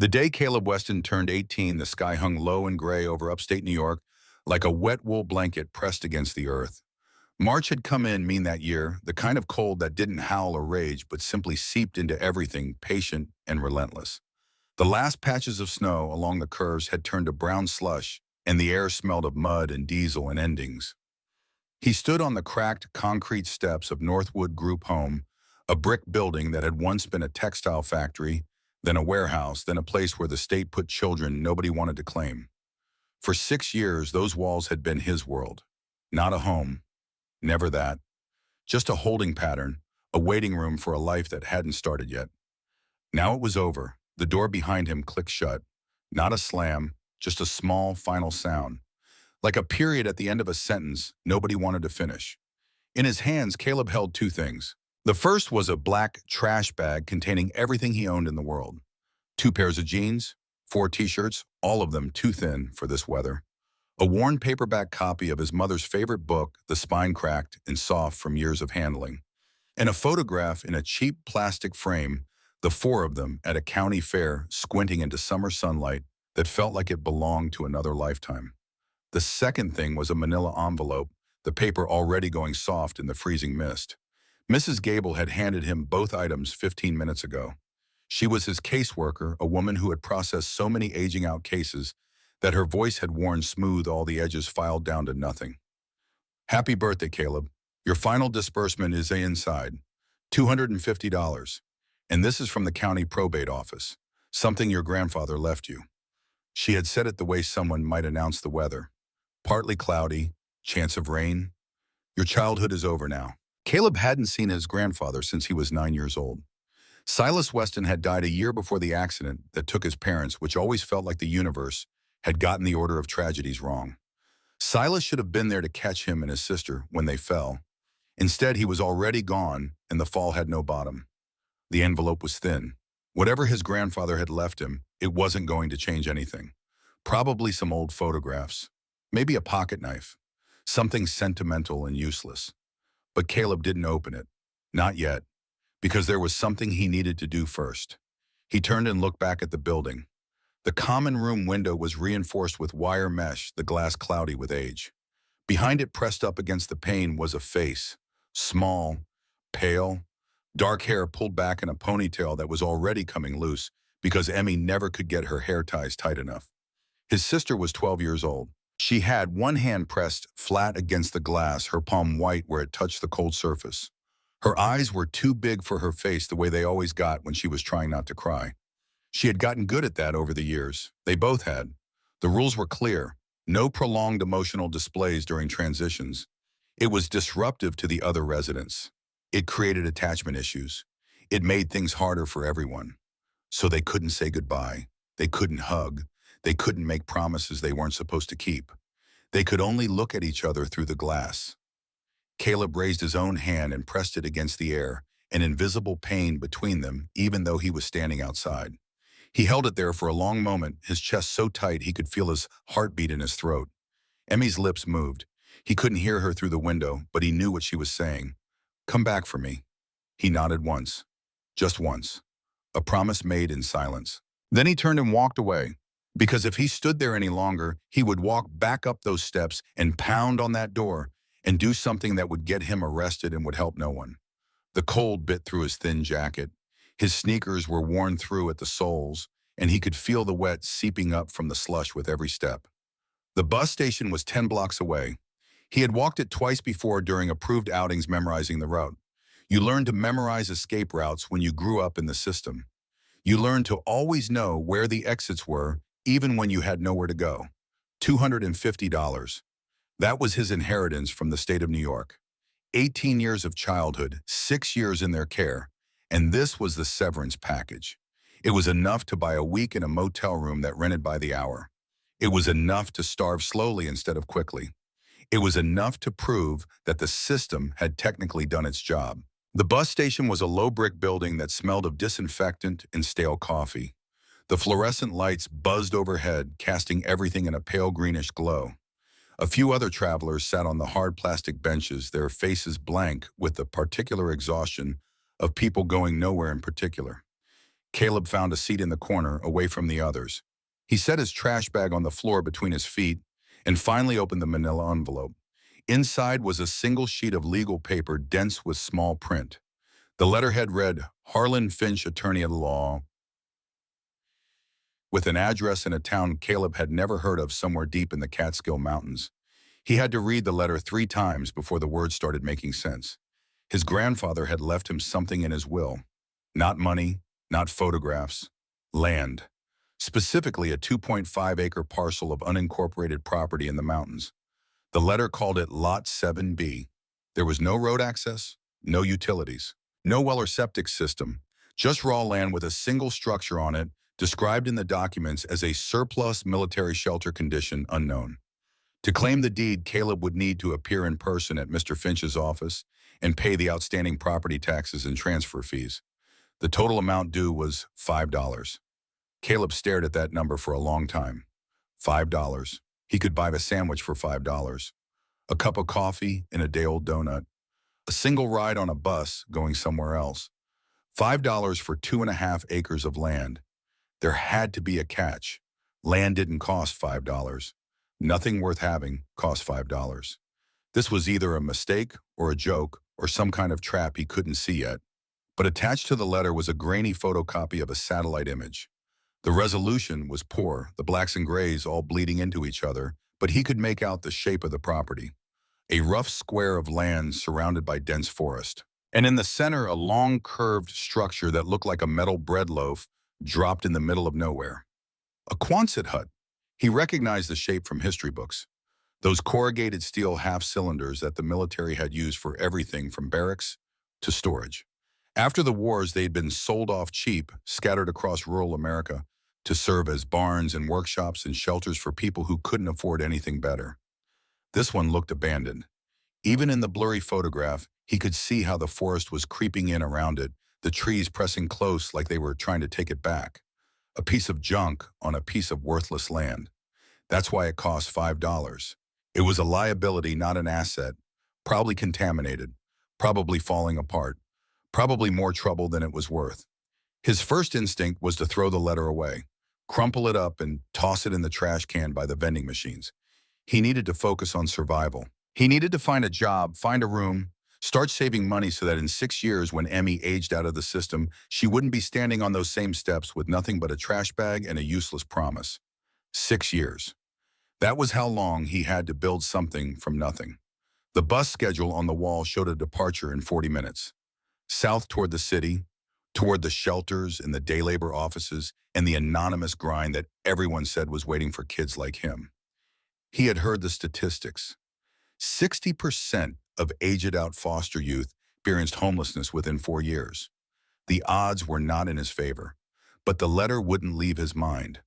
The day Caleb Weston turned 18, the sky hung low and gray over upstate New York, like a wet wool blanket pressed against the earth. March had come in mean that year, the kind of cold that didn't howl or rage, but simply seeped into everything, patient and relentless. The last patches of snow along the curves had turned to brown slush, and the air smelled of mud and diesel and endings. He stood on the cracked concrete steps of Northwood Group Home, a brick building that had once been a textile factory, then a warehouse, then a place where the state put children nobody wanted to claim. For 6 years, those walls had been his world. Not a home, never that. Just a holding pattern, a waiting room for a life that hadn't started yet. Now it was over. The door behind him clicked shut. Not a slam, just a small final sound. Like a period at the end of a sentence nobody wanted to finish. In his hands, Caleb held two things. The first was a black trash bag containing everything he owned in the world. 2 pairs of jeans, 4 t-shirts, all of them too thin for this weather. A worn paperback copy of his mother's favorite book, the spine cracked and soft from years of handling. And a photograph in a cheap plastic frame, the four of them at a county fair squinting into summer sunlight that felt like it belonged to another lifetime. The second thing was a manila envelope, the paper already going soft in the freezing mist. Mrs. Gable had handed him both items 15 minutes ago. She was his caseworker, a woman who had processed so many aging-out cases that her voice had worn smooth, all the edges filed down to nothing. Happy birthday, Caleb. Your final disbursement is inside, $250. And this is from the county probate office, something your grandfather left you. She had said it the way someone might announce the weather. Partly cloudy, chance of rain. Your childhood is over now. Caleb hadn't seen his grandfather since he was 9 years old. Silas Weston had died a year before the accident that took his parents, which always felt like the universe had gotten the order of tragedies wrong. Silas should have been there to catch him and his sister when they fell. Instead, he was already gone, and the fall had no bottom. The envelope was thin. Whatever his grandfather had left him, it wasn't going to change anything. Probably some old photographs. Maybe a pocket knife. Something sentimental and useless. But Caleb didn't open it. Not yet. Because there was something he needed to do first. He turned and looked back at the building. The common room window was reinforced with wire mesh, the glass cloudy with age. Behind it, pressed up against the pane, was a face. Small, pale, dark hair pulled back in a ponytail that was already coming loose because Emmy never could get her hair ties tight enough. His sister was 12 years old. She had one hand pressed flat against the glass, her palm white where it touched the cold surface. Her eyes were too big for her face the way they always got when she was trying not to cry. She had gotten good at that over the years. They both had. The rules were clear. No prolonged emotional displays during transitions. It was disruptive to the other residents. It created attachment issues. It made things harder for everyone. So they couldn't say goodbye. They couldn't hug. They couldn't make promises they weren't supposed to keep. They could only look at each other through the glass. Caleb raised his own hand and pressed it against the air, an invisible pain between them, even though he was standing outside. He held it there for a long moment, his chest so tight he could feel his heartbeat in his throat. Emmy's lips moved. He couldn't hear her through the window, but he knew what she was saying. Come back for me. He nodded once. Just once. A promise made in silence. Then he turned and walked away. Because if he stood there any longer, he would walk back up those steps and pound on that door and do something that would get him arrested and would help no one. The cold bit through his thin jacket. His sneakers were worn through at the soles, and he could feel the wet seeping up from the slush with every step. The bus station was 10 blocks away. He had walked it twice before during approved outings memorizing the route. You learned to memorize escape routes when you grew up in the system. You learned to always know where the exits were, even when you had nowhere to go. $250. That was his inheritance from the state of New York. 18 years of childhood, 6 years in their care, and this was the severance package. It was enough to buy a week in a motel room that rented by the hour. It was enough to starve slowly instead of quickly. It was enough to prove that the system had technically done its job. The bus station was a low brick building that smelled of disinfectant and stale coffee. The fluorescent lights buzzed overhead, casting everything in a pale greenish glow. A few other travelers sat on the hard plastic benches, their faces blank with the particular exhaustion of people going nowhere in particular. Caleb found a seat in the corner, away from the others. He set his trash bag on the floor between his feet and finally opened the manila envelope. Inside was a single sheet of legal paper dense with small print. The letterhead read, Harlan Finch, Attorney at Law, with an address in a town Caleb had never heard of somewhere deep in the Catskill Mountains. He had to read the letter 3 times before the words started making sense. His grandfather had left him something in his will. Not money, not photographs, land. Specifically a 2.5-acre parcel of unincorporated property in the mountains. The letter called it Lot 7B. There was no road access, no utilities, no well or septic system, just raw land with a single structure on it, described in the documents as a surplus military shelter condition unknown. To claim the deed, Caleb would need to appear in person at Mr. Finch's office and pay the outstanding property taxes and transfer fees. The total amount due was $5. Caleb stared at that number for a long time. $5. He could buy a sandwich for $5, a cup of coffee and a day-old donut, a single ride on a bus going somewhere else. $5 for 2.5 acres of land. There had to be a catch. Land didn't cost $5. Nothing worth having cost $5. This was either a mistake or a joke or some kind of trap he couldn't see yet. But attached to the letter was a grainy photocopy of a satellite image. The resolution was poor, the blacks and grays all bleeding into each other, but he could make out the shape of the property. A rough square of land surrounded by dense forest. And in the center, a long curved structure that looked like a metal bread loaf dropped in the middle of nowhere. A Quonset hut. He recognized the shape from history books. Those corrugated steel half-cylinders that the military had used for everything from barracks to storage. After the wars, they had been sold off cheap, scattered across rural America, to serve as barns and workshops and shelters for people who couldn't afford anything better. This one looked abandoned. Even in the blurry photograph, he could see how the forest was creeping in around it, the trees pressing close like they were trying to take it back. A piece of junk on a piece of worthless land. That's why it cost $5. It was a liability, not an asset. Probably contaminated. Probably falling apart. Probably more trouble than it was worth. His first instinct was to throw the letter away, crumple it up and toss it in the trash can by the vending machines. He needed to focus on survival. He needed to find a job, find a room, start saving money so that in 6 years when Emmy aged out of the system, she wouldn't be standing on those same steps with nothing but a trash bag and a useless promise. 6 years. That was how long he had to build something from nothing. The bus schedule on the wall showed a departure in 40 minutes. South toward the city, toward the shelters and the day labor offices and the anonymous grind that everyone said was waiting for kids like him. He had heard the statistics. 60% of aged-out foster youth experienced homelessness within 4 years. The odds were not in his favor, but the letter wouldn't leave his mind.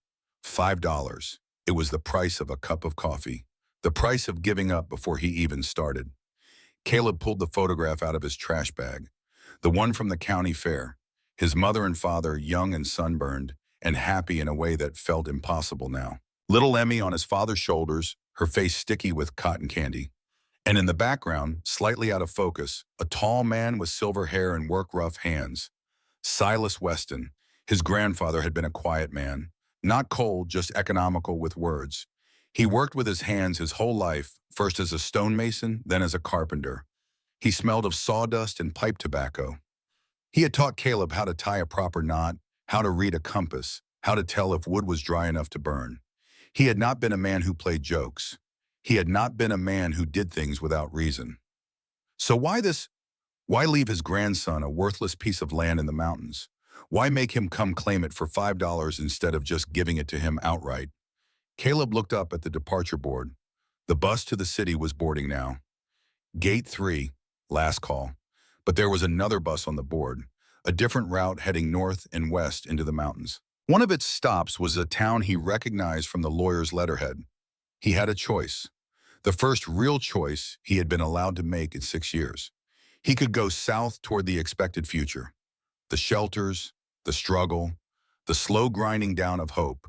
$5. It was the price of a cup of coffee, the price of giving up before he even started. Caleb pulled the photograph out of his trash bag, the one from the county fair, his mother and father young and sunburned and happy in a way that felt impossible now. Little Emmy on his father's shoulders, her face sticky with cotton candy. And in the background, slightly out of focus, a tall man with silver hair and work-rough hands. Silas Weston. His grandfather had been a quiet man, not cold, just economical with words. He worked with his hands his whole life, first as a stonemason, then as a carpenter. He smelled of sawdust and pipe tobacco. He had taught Caleb how to tie a proper knot, how to read a compass, how to tell if wood was dry enough to burn. He had not been a man who played jokes. He had not been a man who did things without reason. So why this? Why leave his grandson a worthless piece of land in the mountains? Why make him come claim it for $5 instead of just giving it to him outright? Caleb looked up at the departure board. The bus to the city was boarding now. Gate 3, last call. But there was another bus on the board, a different route heading north and west into the mountains. One of its stops was a town he recognized from the lawyer's letterhead. He had a choice. The first real choice he had been allowed to make in 6 years. He could go south toward the expected future. The shelters, the struggle, the slow grinding down of hope.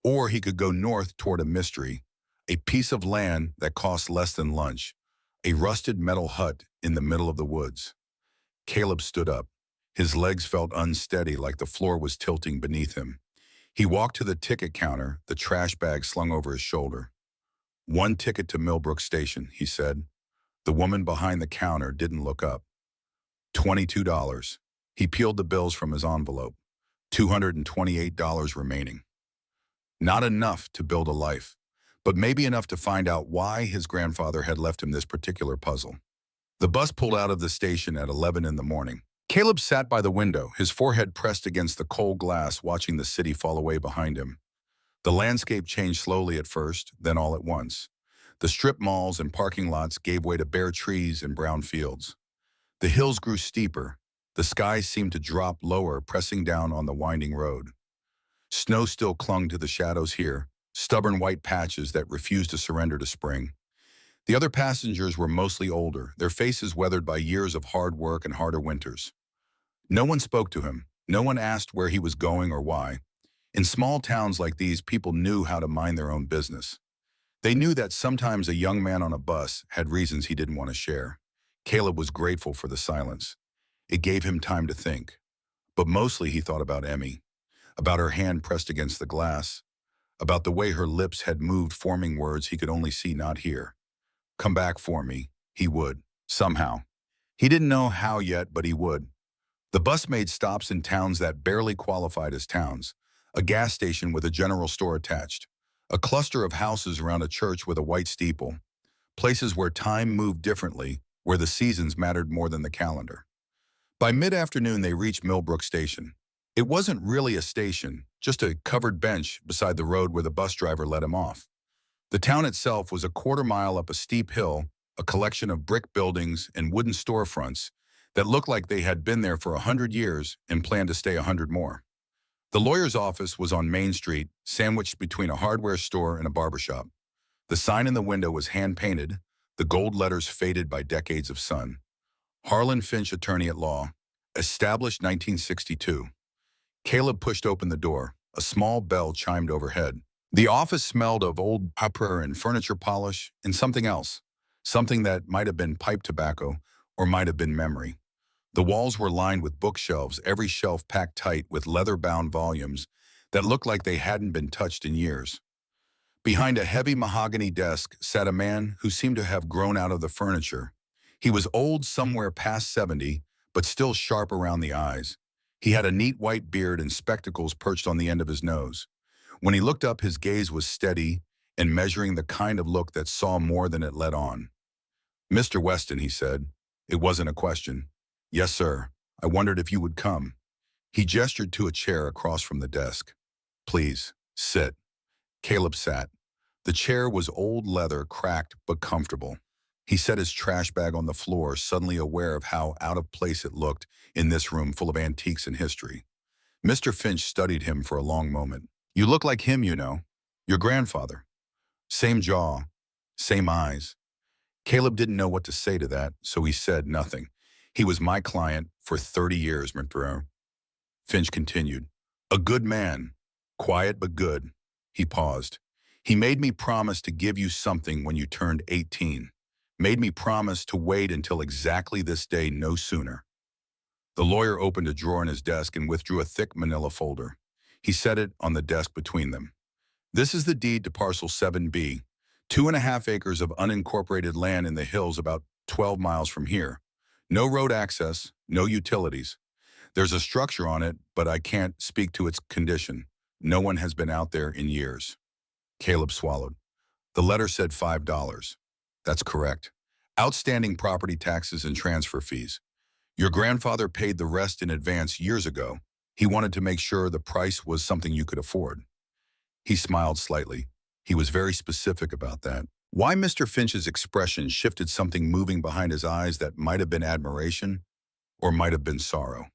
Or he could go north toward a mystery, a piece of land that cost less than lunch, a rusted metal hut in the middle of the woods. Caleb stood up. His legs felt unsteady, like the floor was tilting beneath him. He walked to the ticket counter, the trash bag slung over his shoulder. "One ticket to Millbrook Station," he said. The woman behind the counter didn't look up. $22. He peeled the bills from his envelope. $228 remaining. Not enough to build a life, but maybe enough to find out why his grandfather had left him this particular puzzle. The bus pulled out of the station at 11 in the morning. Caleb sat by the window, his forehead pressed against the cold glass, watching the city fall away behind him. The landscape changed slowly at first, then all at once. The strip malls and parking lots gave way to bare trees and brown fields. The hills grew steeper. The sky seemed to drop lower, pressing down on the winding road. Snow still clung to the shadows here, stubborn white patches that refused to surrender to spring. The other passengers were mostly older, their faces weathered by years of hard work and harder winters. No one spoke to him. No one asked where he was going or why. In small towns like these, people knew how to mind their own business. They knew that sometimes a young man on a bus had reasons he didn't want to share. Caleb was grateful for the silence. It gave him time to think. But mostly he thought about Emmy, about her hand pressed against the glass, about the way her lips had moved, forming words he could only see, not hear. Come back for me. He would, somehow. He didn't know how yet, but he would. The bus made stops in towns that barely qualified as towns, a gas station with a general store attached, a cluster of houses around a church with a white steeple, places where time moved differently, where the seasons mattered more than the calendar. By mid-afternoon, they reached Millbrook Station. It wasn't really a station, just a covered bench beside the road where the bus driver let him off. The town itself was a quarter-mile up a steep hill, a collection of brick buildings and wooden storefronts that looked like they had been there for 100 years and planned to stay 100 more. The lawyer's office was on Main Street, sandwiched between a hardware store and a barbershop. The sign in the window was hand-painted, the gold letters faded by decades of sun. Harlan Finch, attorney at law, established 1962. Caleb pushed open the door. A small bell chimed overhead. The office smelled of old paper and furniture polish and something else, something that might have been pipe tobacco or might have been memory. The walls were lined with bookshelves, every shelf packed tight with leather-bound volumes that looked like they hadn't been touched in years. Behind a heavy mahogany desk sat a man who seemed to have grown out of the furniture. He was old, somewhere past 70, but still sharp around the eyes. He had a neat white beard and spectacles perched on the end of his nose. When he looked up, his gaze was steady and measuring, the kind of look that saw more than it let on. "Mr. Weston," he said. It wasn't a question. "Yes, sir. I wondered if you would come." He gestured to a chair across from the desk. "Please, sit." Caleb sat. The chair was old leather, cracked but comfortable. He set his trash bag on the floor, suddenly aware of how out of place it looked in this room full of antiques and history. Mr. Finch studied him for a long moment. "You look like him, you know. Your grandfather. Same jaw, same eyes." Caleb didn't know what to say to that, so he said nothing. "He was my client for 30 years, Mr. Finch continued. "A good man. Quiet but good." He paused. "He made me promise to give you something when you turned 18. Made me promise to wait until exactly this day, no sooner." The lawyer opened a drawer in his desk and withdrew a thick manila folder. He set it on the desk between them. "This is the deed to parcel 7B, 2.5 acres of unincorporated land in the hills about 12 miles from here. No road access, no utilities. There's a structure on it, but I can't speak to its condition. No one has been out there in years." Caleb swallowed. The letter said $5. "That's correct. Outstanding property taxes and transfer fees. Your grandfather paid the rest in advance years ago. He wanted to make sure the price was something you could afford." He smiled slightly. He was very specific about that. Why Mr. Finch's expression shifted, something moving behind his eyes that might have been admiration or might have been sorrow.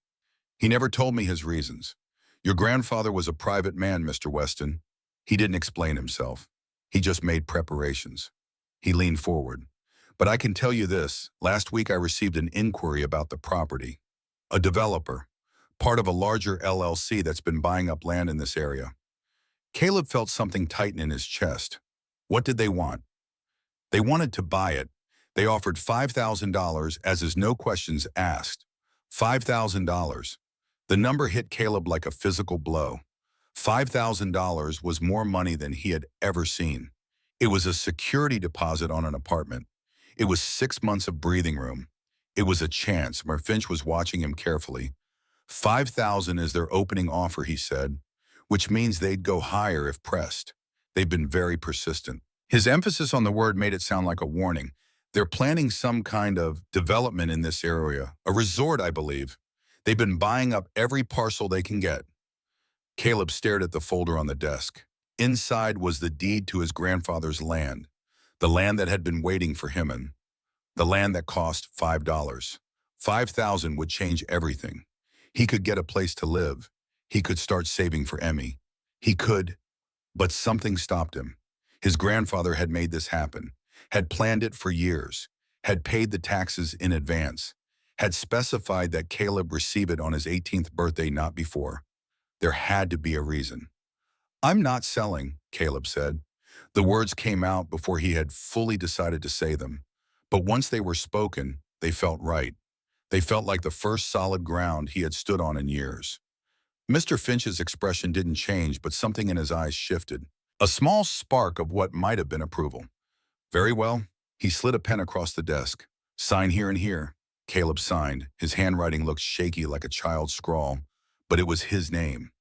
"He never told me his reasons. Your grandfather was a private man, Mr. Weston. He didn't explain himself. He just made preparations." He leaned forward. "But I can tell you this. Last week I received an inquiry about the property. A developer, part of a larger LLC that's been buying up land in this area." Caleb felt something tighten in his chest. What did they want? They wanted to buy it. They offered $5,000, as is no questions asked. $5,000. The number hit Caleb like a physical blow. $5,000 was more money than he had ever seen. It was a security deposit on an apartment. It was 6 months of breathing room. It was a chance. Finch was watching him carefully. 5,000 is their opening offer, he said, which means they'd go higher if pressed. They've been very persistent. His emphasis on the word made it sound like a warning. They're planning some kind of development in this area, a resort, I believe. They've been buying up every parcel they can get. Caleb stared at the folder on the desk. Inside was the deed to his grandfather's land, the land that had been waiting for him, and the land that cost $5. 5,000 would change everything. He could get a place to live. He could start saving for Emmy. He could, but something stopped him. His grandfather had made this happen, had planned it for years, had paid the taxes in advance, had specified that Caleb receive it on his 18th birthday, not before. There had to be a reason. "I'm not selling," Caleb said. The words came out before he had fully decided to say them. But once they were spoken, they felt right. They felt like the first solid ground he had stood on in years. Mr. Finch's expression didn't change, but something in his eyes shifted. A small spark of what might have been approval. "Very well." He slid a pen across the desk. "Sign here and here." Caleb signed. His handwriting looked shaky like a child's scrawl, but it was his name,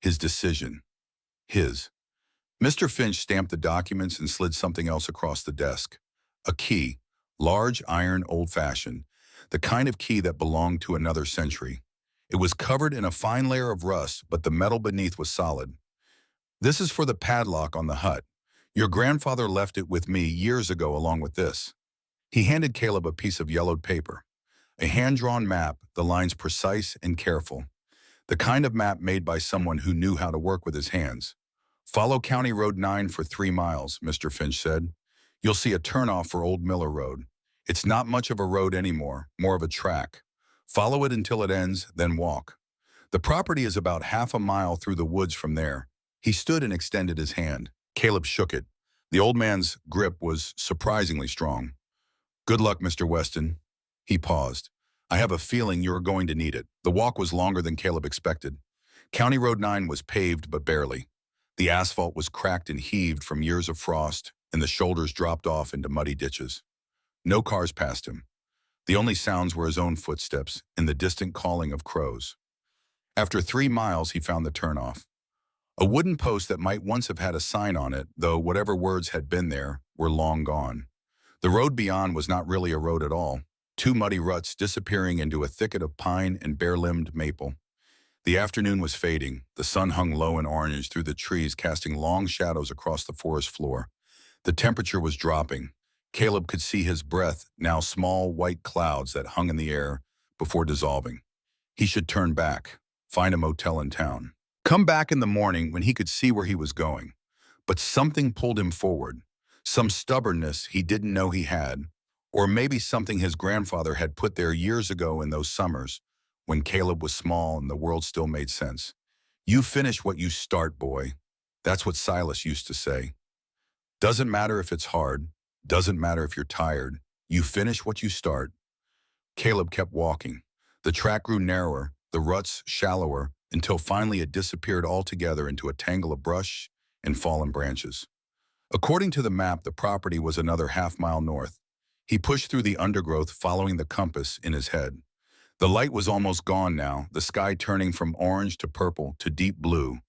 his decision, his. Mr. Finch stamped the documents and slid something else across the desk. A key, large, iron, old-fashioned, the kind of key that belonged to another century. It was covered in a fine layer of rust, but the metal beneath was solid. "This is for the padlock on the hut. Your grandfather left it with me years ago along with this." He handed Caleb a piece of yellowed paper. A hand-drawn map, the lines precise and careful. The kind of map made by someone who knew how to work with his hands. "Follow County Road 9 for 3 miles, Mr. Finch said. "You'll see a turnoff for Old Miller Road. It's not much of a road anymore, more of a track. Follow it until it ends, then walk. The property is about half a mile through the woods from there." He stood and extended his hand. Caleb shook it. The old man's grip was surprisingly strong. "Good luck, Mr. Weston." He paused. "I have a feeling you are going to need it." The walk was longer than Caleb expected. County Road 9 was paved, but barely. The asphalt was cracked and heaved from years of frost, and the shoulders dropped off into muddy ditches. No cars passed him. The only sounds were his own footsteps and the distant calling of crows. After 3 miles, he found the turnoff. A wooden post that might once have had a sign on it, though whatever words had been there were long gone. The road beyond was not really a road at all. 2 muddy ruts disappearing into a thicket of pine and bare-limbed maple. The afternoon was fading. The sun hung low and orange through the trees, casting long shadows across the forest floor. The temperature was dropping. Caleb could see his breath, now small white clouds that hung in the air before dissolving. He should turn back, find a motel in town. Come back in the morning when he could see where he was going. But something pulled him forward. Some stubbornness he didn't know he had, or maybe something his grandfather had put there years ago in those summers, when Caleb was small and the world still made sense. "You finish what you start, boy." That's what Silas used to say. Doesn't matter if it's hard. Doesn't matter if you're tired. You finish what you start. Caleb kept walking. The track grew narrower, the ruts shallower, until finally it disappeared altogether into a tangle of brush and fallen branches. According to the map, the property was another half-mile north. He pushed through the undergrowth, following the compass in his head. The light was almost gone now, the sky turning from orange to purple to deep blue.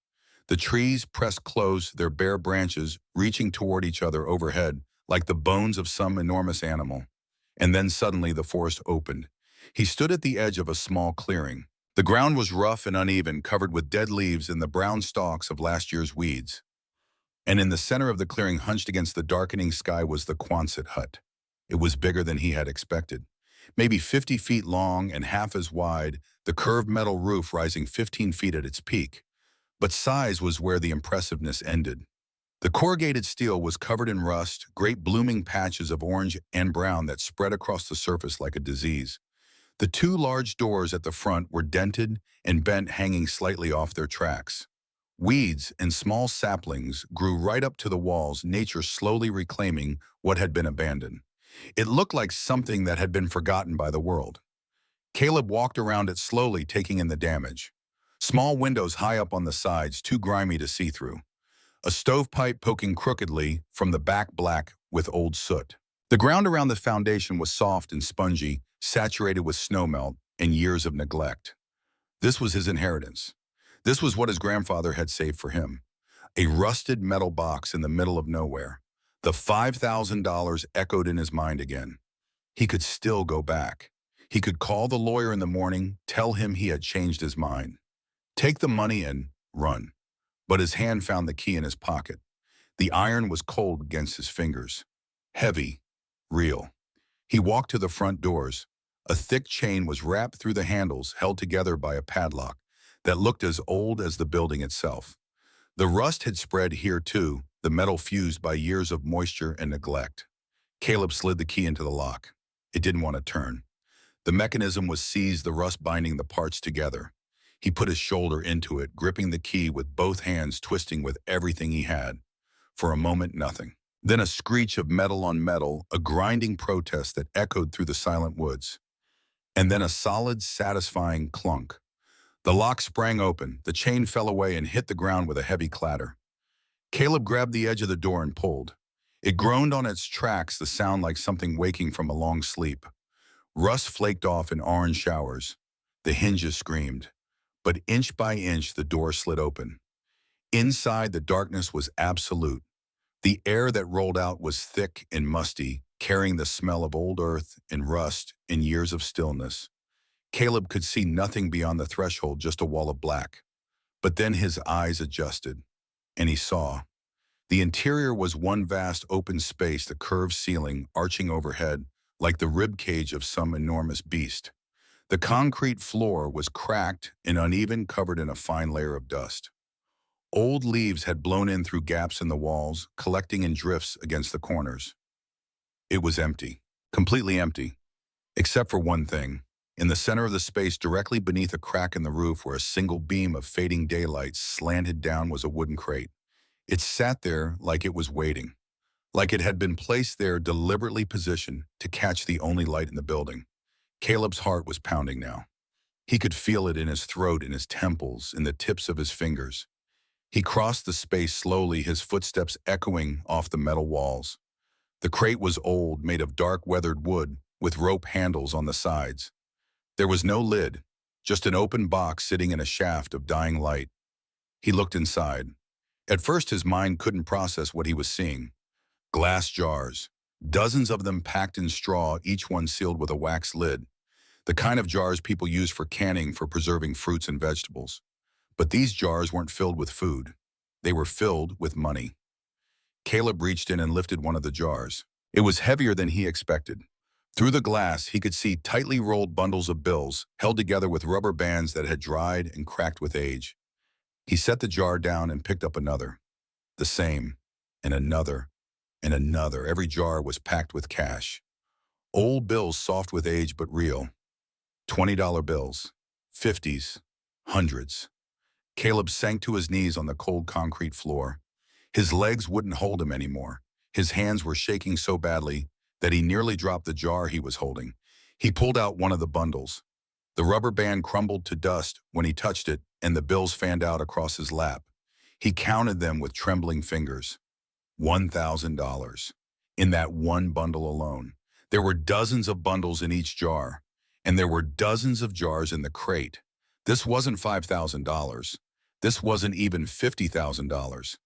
The trees pressed close, their bare branches reaching toward each other overhead, like the bones of some enormous animal. And then suddenly the forest opened. He stood at the edge of a small clearing. The ground was rough and uneven, covered with dead leaves and the brown stalks of last year's weeds. And in the center of the clearing, hunched against the darkening sky, was the Quonset hut. It was bigger than he had expected. Maybe 50 feet long and half as wide, the curved metal roof rising 15 feet at its peak. But size was where the impressiveness ended. The corrugated steel was covered in rust, great blooming patches of orange and brown that spread across the surface like a disease. The 2 large doors at the front were dented and bent, hanging slightly off their tracks. Weeds and small saplings grew right up to the walls, nature slowly reclaiming what had been abandoned. It looked like something that had been forgotten by the world. Caleb walked around it slowly, taking in the damage. Small windows high up on the sides, too grimy to see through. A stovepipe poking crookedly from the back, black with old soot. The ground around the foundation was soft and spongy, saturated with snowmelt and years of neglect. This was his inheritance. This was what his grandfather had saved for him. A rusted metal box in the middle of nowhere. The $5,000 echoed in his mind again. He could still go back. He could call the lawyer in the morning, tell him he had changed his mind. Take the money and run. But his hand found the key in his pocket. The iron was cold against his fingers. Heavy. Real. He walked to the front doors. A thick chain was wrapped through the handles, held together by a padlock that looked as old as the building itself. The rust had spread here too, the metal fused by years of moisture and neglect. Caleb slid the key into the lock. It didn't want to turn. The mechanism was seized, the rust binding the parts together. He put his shoulder into it, gripping the key with both hands, twisting with everything he had. For a moment, nothing. Then a screech of metal on metal, a grinding protest that echoed through the silent woods. And then a solid, satisfying clunk. The lock sprang open, the chain fell away and hit the ground with a heavy clatter. Caleb grabbed the edge of the door and pulled. It groaned on its tracks, the sound like something waking from a long sleep. Rust flaked off in orange showers. The hinges screamed. But inch by inch, the door slid open. Inside, the darkness was absolute. The air that rolled out was thick and musty, carrying the smell of old earth and rust and years of stillness. Caleb could see nothing beyond the threshold, just a wall of black. But then his eyes adjusted, and he saw. The interior was one vast open space, the curved ceiling arching overhead like the rib cage of some enormous beast. The concrete floor was cracked and uneven, covered in a fine layer of dust. Old leaves had blown in through gaps in the walls, collecting in drifts against the corners. It was empty, completely empty, except for one thing. In the center of the space, directly beneath a crack in the roof where a single beam of fading daylight slanted down, was a wooden crate. It sat there like it was waiting, like it had been placed there, deliberately positioned to catch the only light in the building. Caleb's heart was pounding now. He could feel it in his throat, in his temples, in the tips of his fingers. He crossed the space slowly, his footsteps echoing off the metal walls. The crate was old, made of dark weathered wood, with rope handles on the sides. There was no lid, just an open box sitting in a shaft of dying light. He looked inside. At first, his mind couldn't process what he was seeing. Glass jars, dozens of them packed in straw, each one sealed with a wax lid, the kind of jars people use for canning, for preserving fruits and vegetables. But these jars weren't filled with food. They were filled with money. Caleb reached in and lifted one of the jars. It was heavier than he expected. Through the glass, he could see tightly rolled bundles of bills, held together with rubber bands that had dried and cracked with age. He set the jar down and picked up another. The same, and another, and another. Every jar was packed with cash. Old bills, soft with age but real. $20 bills, 50s, hundreds. Caleb sank to his knees on the cold concrete floor. His legs wouldn't hold him anymore. His hands were shaking so badly that he nearly dropped the jar he was holding. He pulled out one of the bundles. The rubber band crumbled to dust when he touched it, and the bills fanned out across his lap. He counted them with trembling fingers. $1,000. In that one bundle alone. There were dozens of bundles in each jar, and there were dozens of jars in the crate. This wasn't $5,000. This wasn't even $50,000.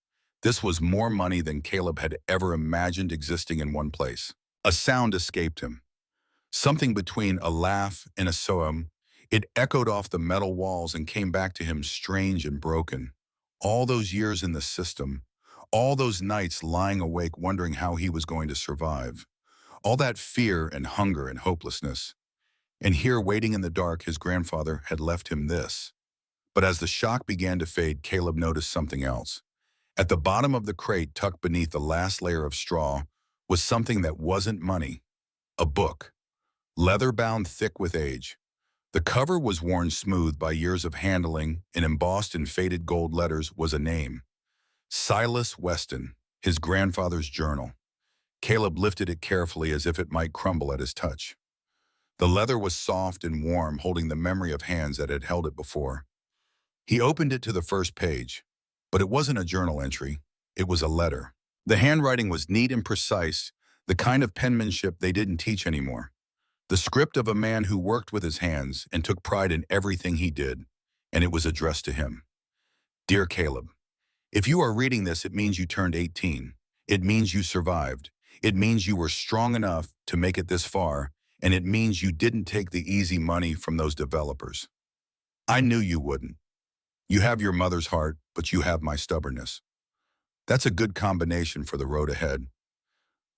This was more money than Caleb had ever imagined existing in one place. A sound escaped him. Something between a laugh and a sob. It echoed off the metal walls and came back to him strange and broken. All those years in the system, all those nights lying awake wondering how he was going to survive. All that fear and hunger and hopelessness. And here, waiting in the dark, his grandfather had left him this. But as the shock began to fade, Caleb noticed something else. At the bottom of the crate, tucked beneath the last layer of straw, was something that wasn't money. A book. Leather-bound, thick with age. The cover was worn smooth by years of handling, and embossed in faded gold letters was a name. Silas Weston, his grandfather's journal. Caleb lifted it carefully as if it might crumble at his touch. The leather was soft and warm, holding the memory of hands that had held it before. He opened it to the first page, but it wasn't a journal entry. It was a letter. The handwriting was neat and precise, the kind of penmanship they didn't teach anymore. The script of a man who worked with his hands and took pride in everything he did, and it was addressed to him. Dear Caleb, if you are reading this, it means you turned 18. It means you survived. It means you were strong enough to make it this far, and it means you didn't take the easy money from those developers. I knew you wouldn't. You have your mother's heart, but you have my stubbornness. That's a good combination for the road ahead.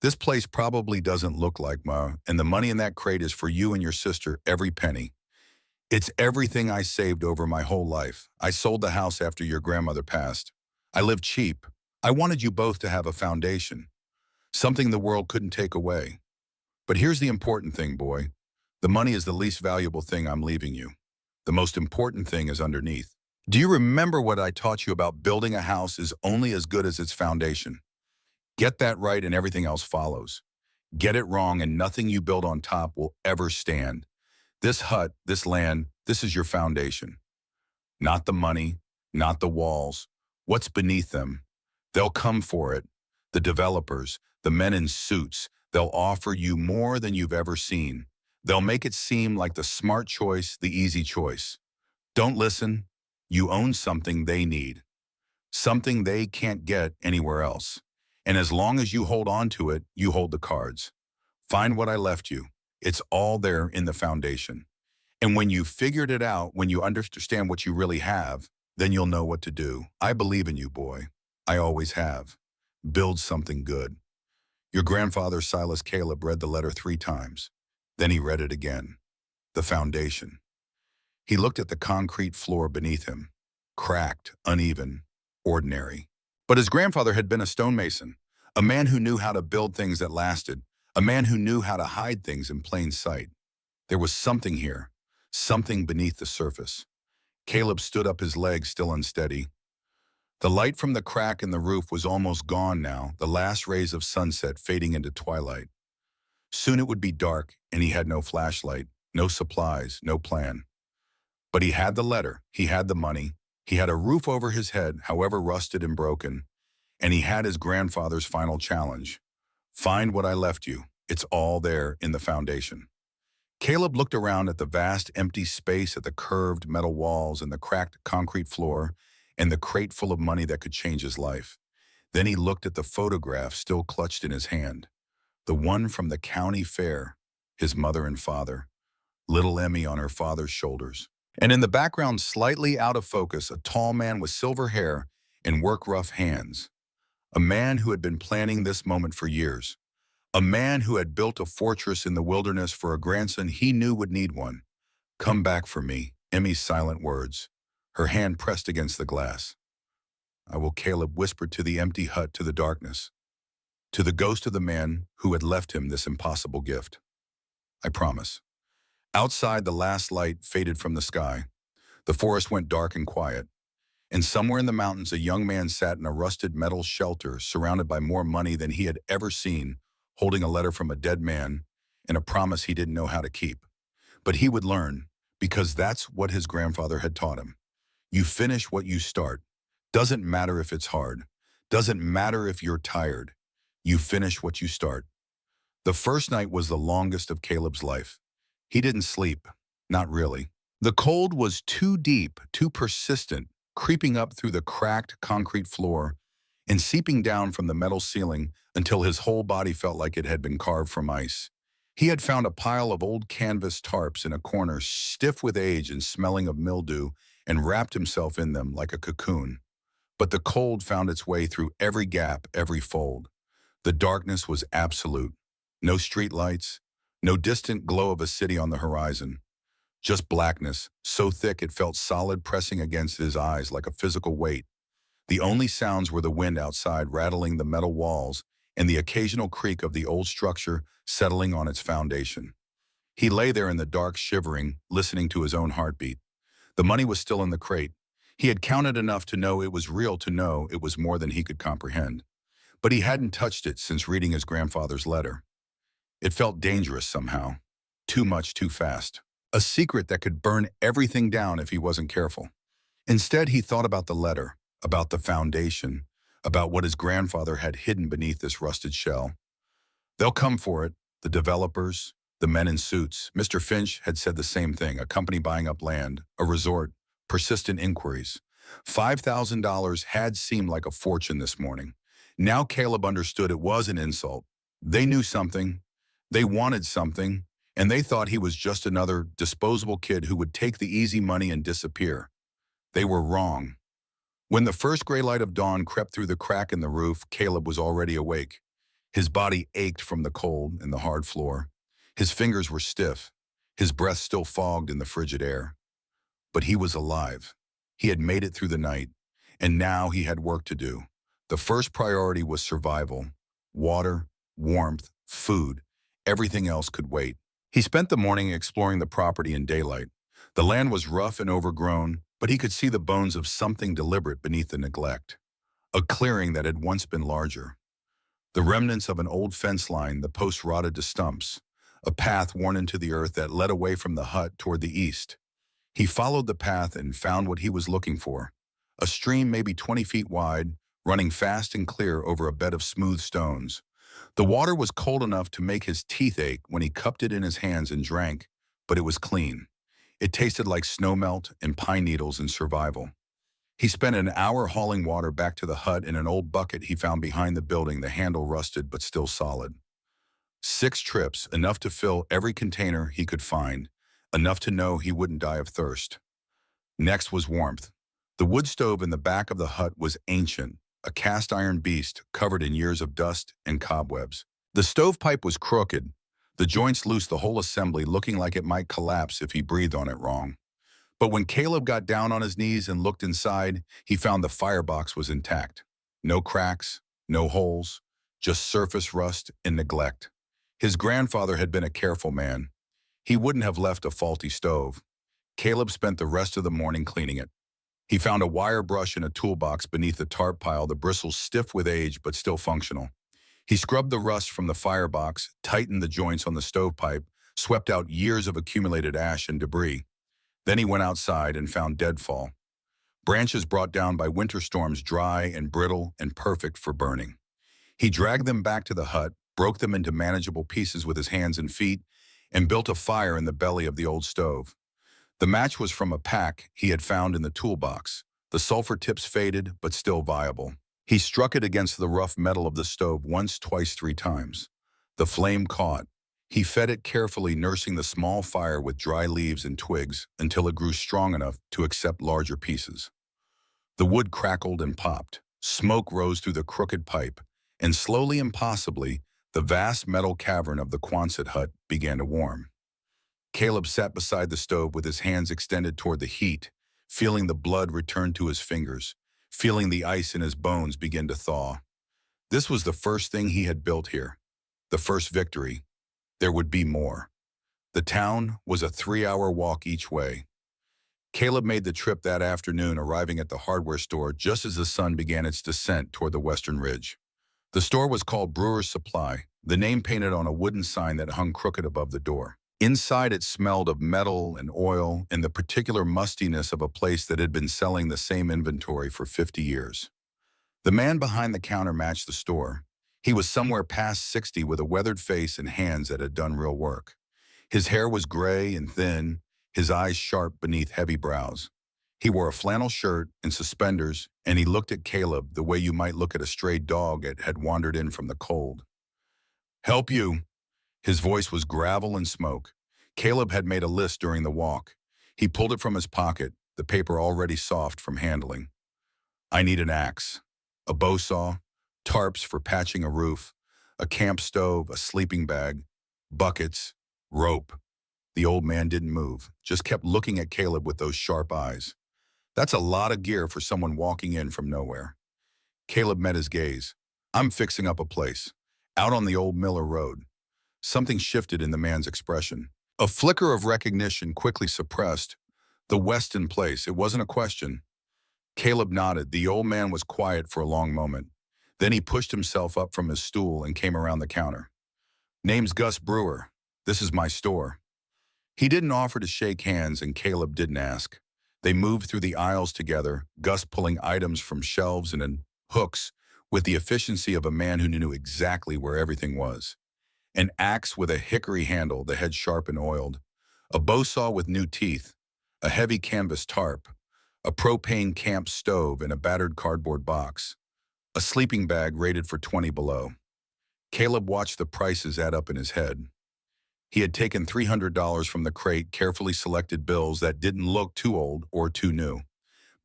This place probably doesn't look like Ma, and the money in that crate is for you and your sister, every penny. It's everything I saved over my whole life. I sold the house after your grandmother passed. I lived cheap. I wanted you both to have a foundation, something the world couldn't take away. But here's the important thing, boy. The money is the least valuable thing I'm leaving you. The most important thing is underneath. Do you remember what I taught you about building a house is only as good as its foundation? Get that right and everything else follows. Get it wrong and nothing you build on top will ever stand. This hut, this land, this is your foundation. Not the money, not the walls. What's beneath them? They'll come for it. The developers, the men in suits, they'll offer you more than you've ever seen. They'll make it seem like the smart choice, the easy choice. Don't listen. You own something they need, something they can't get anywhere else. And as long as you hold on to it, you hold the cards. Find what I left you. It's all there in the foundation. And when you figured it out, when you understand what you really have, then you'll know what to do. I believe in you, boy. I always have. Build something good. Your grandfather, Silas Caleb, read the letter 3 times. Then he read it again. The foundation. He looked at the concrete floor beneath him. Cracked, uneven, ordinary. But his grandfather had been a stonemason, a man who knew how to build things that lasted, a man who knew how to hide things in plain sight. There was something here, something beneath the surface. Caleb stood up, his legs still unsteady. The light from the crack in the roof was almost gone now, the last rays of sunset fading into twilight. Soon it would be dark, and he had no flashlight, no supplies, no plan. But he had the letter, he had the money, he had a roof over his head, however rusted and broken, and he had his grandfather's final challenge. Find what I left you. It's all there in the foundation. Caleb looked around at the vast empty space, at the curved metal walls and the cracked concrete floor and the crate full of money that could change his life. Then he looked at the photograph still clutched in his hand, the one from the county fair, his mother and father, little Emmy on her father's shoulders. And in the background, slightly out of focus, a tall man with silver hair and work-rough hands. A man who had been planning this moment for years. A man who had built a fortress in the wilderness for a grandson he knew would need one. Come back for me, Emmy's silent words, her hand pressed against the glass. I will, Caleb whispered to the empty hut, to the darkness, to the ghost of the man who had left him this impossible gift. I promise. Outside, the last light faded from the sky. The forest went dark and quiet. And somewhere in the mountains, a young man sat in a rusted metal shelter, surrounded by more money than he had ever seen, holding a letter from a dead man and a promise he didn't know how to keep. But he would learn, because that's what his grandfather had taught him. You finish what you start. Doesn't matter if it's hard. Doesn't matter if you're tired. You finish what you start. The first night was the longest of Caleb's life. He didn't sleep, not really. The cold was too deep, too persistent, creeping up through the cracked concrete floor and seeping down from the metal ceiling until his whole body felt like it had been carved from ice. He had found a pile of old canvas tarps in a corner, stiff with age and smelling of mildew, and wrapped himself in them like a cocoon. But the cold found its way through every gap, every fold. The darkness was absolute. No street lights, no distant glow of a city on the horizon. Just blackness, so thick it felt solid, pressing against his eyes like a physical weight. The only sounds were the wind outside rattling the metal walls and the occasional creak of the old structure settling on its foundation. He lay there in the dark, shivering, listening to his own heartbeat. The money was still in the crate. He had counted enough to know it was real, to know it was more than he could comprehend. But he hadn't touched it since reading his grandfather's letter. It felt dangerous somehow. Too much too fast. A secret that could burn everything down if he wasn't careful. Instead, he thought about the letter, about the foundation, about what his grandfather had hidden beneath this rusted shell. They'll come for it, the developers, the men in suits. Mr. Finch had said the same thing, a company buying up land, a resort, persistent inquiries. $5,000 had seemed like a fortune this morning. Now Caleb understood it was an insult. They knew something, they wanted something, and they thought he was just another disposable kid who would take the easy money and disappear. They were wrong. When the first gray light of dawn crept through the crack in the roof, Caleb was already awake. His body ached from the cold and the hard floor. His fingers were stiff, his breath still fogged in the frigid air. But he was alive. He had made it through the night, and now he had work to do. The first priority was survival. Water, warmth, food. Everything else could wait. He spent the morning exploring the property in daylight. The land was rough and overgrown, but he could see the bones of something deliberate beneath the neglect. A clearing that had once been larger. The remnants of an old fence line, the posts rotted to stumps. A path worn into the earth that led away from the hut toward the east. He followed the path and found what he was looking for. A stream maybe 20 feet wide, running fast and clear over a bed of smooth stones. The water was cold enough to make his teeth ache when he cupped it in his hands and drank, but it was clean. It tasted like snowmelt and pine needles in survival. He spent an hour hauling water back to the hut in an old bucket he found behind the building, the handle rusted but still solid. 6 trips, enough to fill every container he could find, enough to know he wouldn't die of thirst. Next was warmth. The wood stove in the back of the hut was ancient, a cast iron beast covered in years of dust and cobwebs. The stovepipe was crooked, the joints loose, the whole assembly looking like it might collapse if he breathed on it wrong. But when Caleb got down on his knees and looked inside, he found the firebox was intact. No cracks, no holes, just surface rust and neglect. His grandfather had been a careful man. He wouldn't have left a faulty stove. Caleb spent the rest of the morning cleaning it. He found a wire brush in a toolbox beneath the tarp pile, the bristles stiff with age but still functional. He scrubbed the rust from the firebox, tightened the joints on the stovepipe, swept out years of accumulated ash and debris. Then he went outside and found deadfall. Branches brought down by winter storms, dry and brittle and perfect for burning. He dragged them back to the hut, broke them into manageable pieces with his hands and feet, and built a fire in the belly of the old stove. The match was from a pack he had found in the toolbox. The sulfur tips faded, but still viable. He struck it against the rough metal of the stove once, twice, 3 times. The flame caught. He fed it carefully, nursing the small fire with dry leaves and twigs until it grew strong enough to accept larger pieces. The wood crackled and popped. Smoke rose through the crooked pipe, and slowly and possibly, the vast metal cavern of the Quonset hut began to warm. Caleb sat beside the stove with his hands extended toward the heat, feeling the blood return to his fingers, feeling the ice in his bones begin to thaw. This was the first thing he had built here, the first victory. There would be more. The town was a 3-hour walk each way. Caleb made the trip that afternoon, arriving at the hardware store just as the sun began its descent toward the western ridge. The store was called Brewer's Supply, the name painted on a wooden sign that hung crooked above the door. Inside, it smelled of metal and oil and the particular mustiness of a place that had been selling the same inventory for 50 years. The man behind the counter matched the store. He was somewhere past 60 with a weathered face and hands that had done real work. His hair was gray and thin, his eyes sharp beneath heavy brows. He wore a flannel shirt and suspenders, and he looked at Caleb the way you might look at a stray dog that had wandered in from the cold. "Help you." His voice was gravel and smoke. Caleb had made a list during the walk. He pulled it from his pocket, the paper already soft from handling. "I need an axe, a bow saw, tarps for patching a roof, a camp stove, a sleeping bag, buckets, rope." The old man didn't move, just kept looking at Caleb with those sharp eyes. "That's a lot of gear for someone walking in from nowhere." Caleb met his gaze. "I'm fixing up a place, out on the old Miller Road." Something shifted in the man's expression. A flicker of recognition quickly suppressed. The Weston place, it wasn't a question. Caleb nodded. The old man was quiet for a long moment. Then he pushed himself up from his stool and came around the counter. "Name's Gus Brewer. This is my store." He didn't offer to shake hands, and Caleb didn't ask. They moved through the aisles together, Gus pulling items from shelves and in hooks with the efficiency of a man who knew exactly where everything was. An axe with a hickory handle, the head sharp and oiled, a bow saw with new teeth, a heavy canvas tarp, a propane camp stove in a battered cardboard box, a sleeping bag rated for 20 below. Caleb watched the prices add up in his head. He had taken $300 from the crate, carefully selected bills that didn't look too old or too new.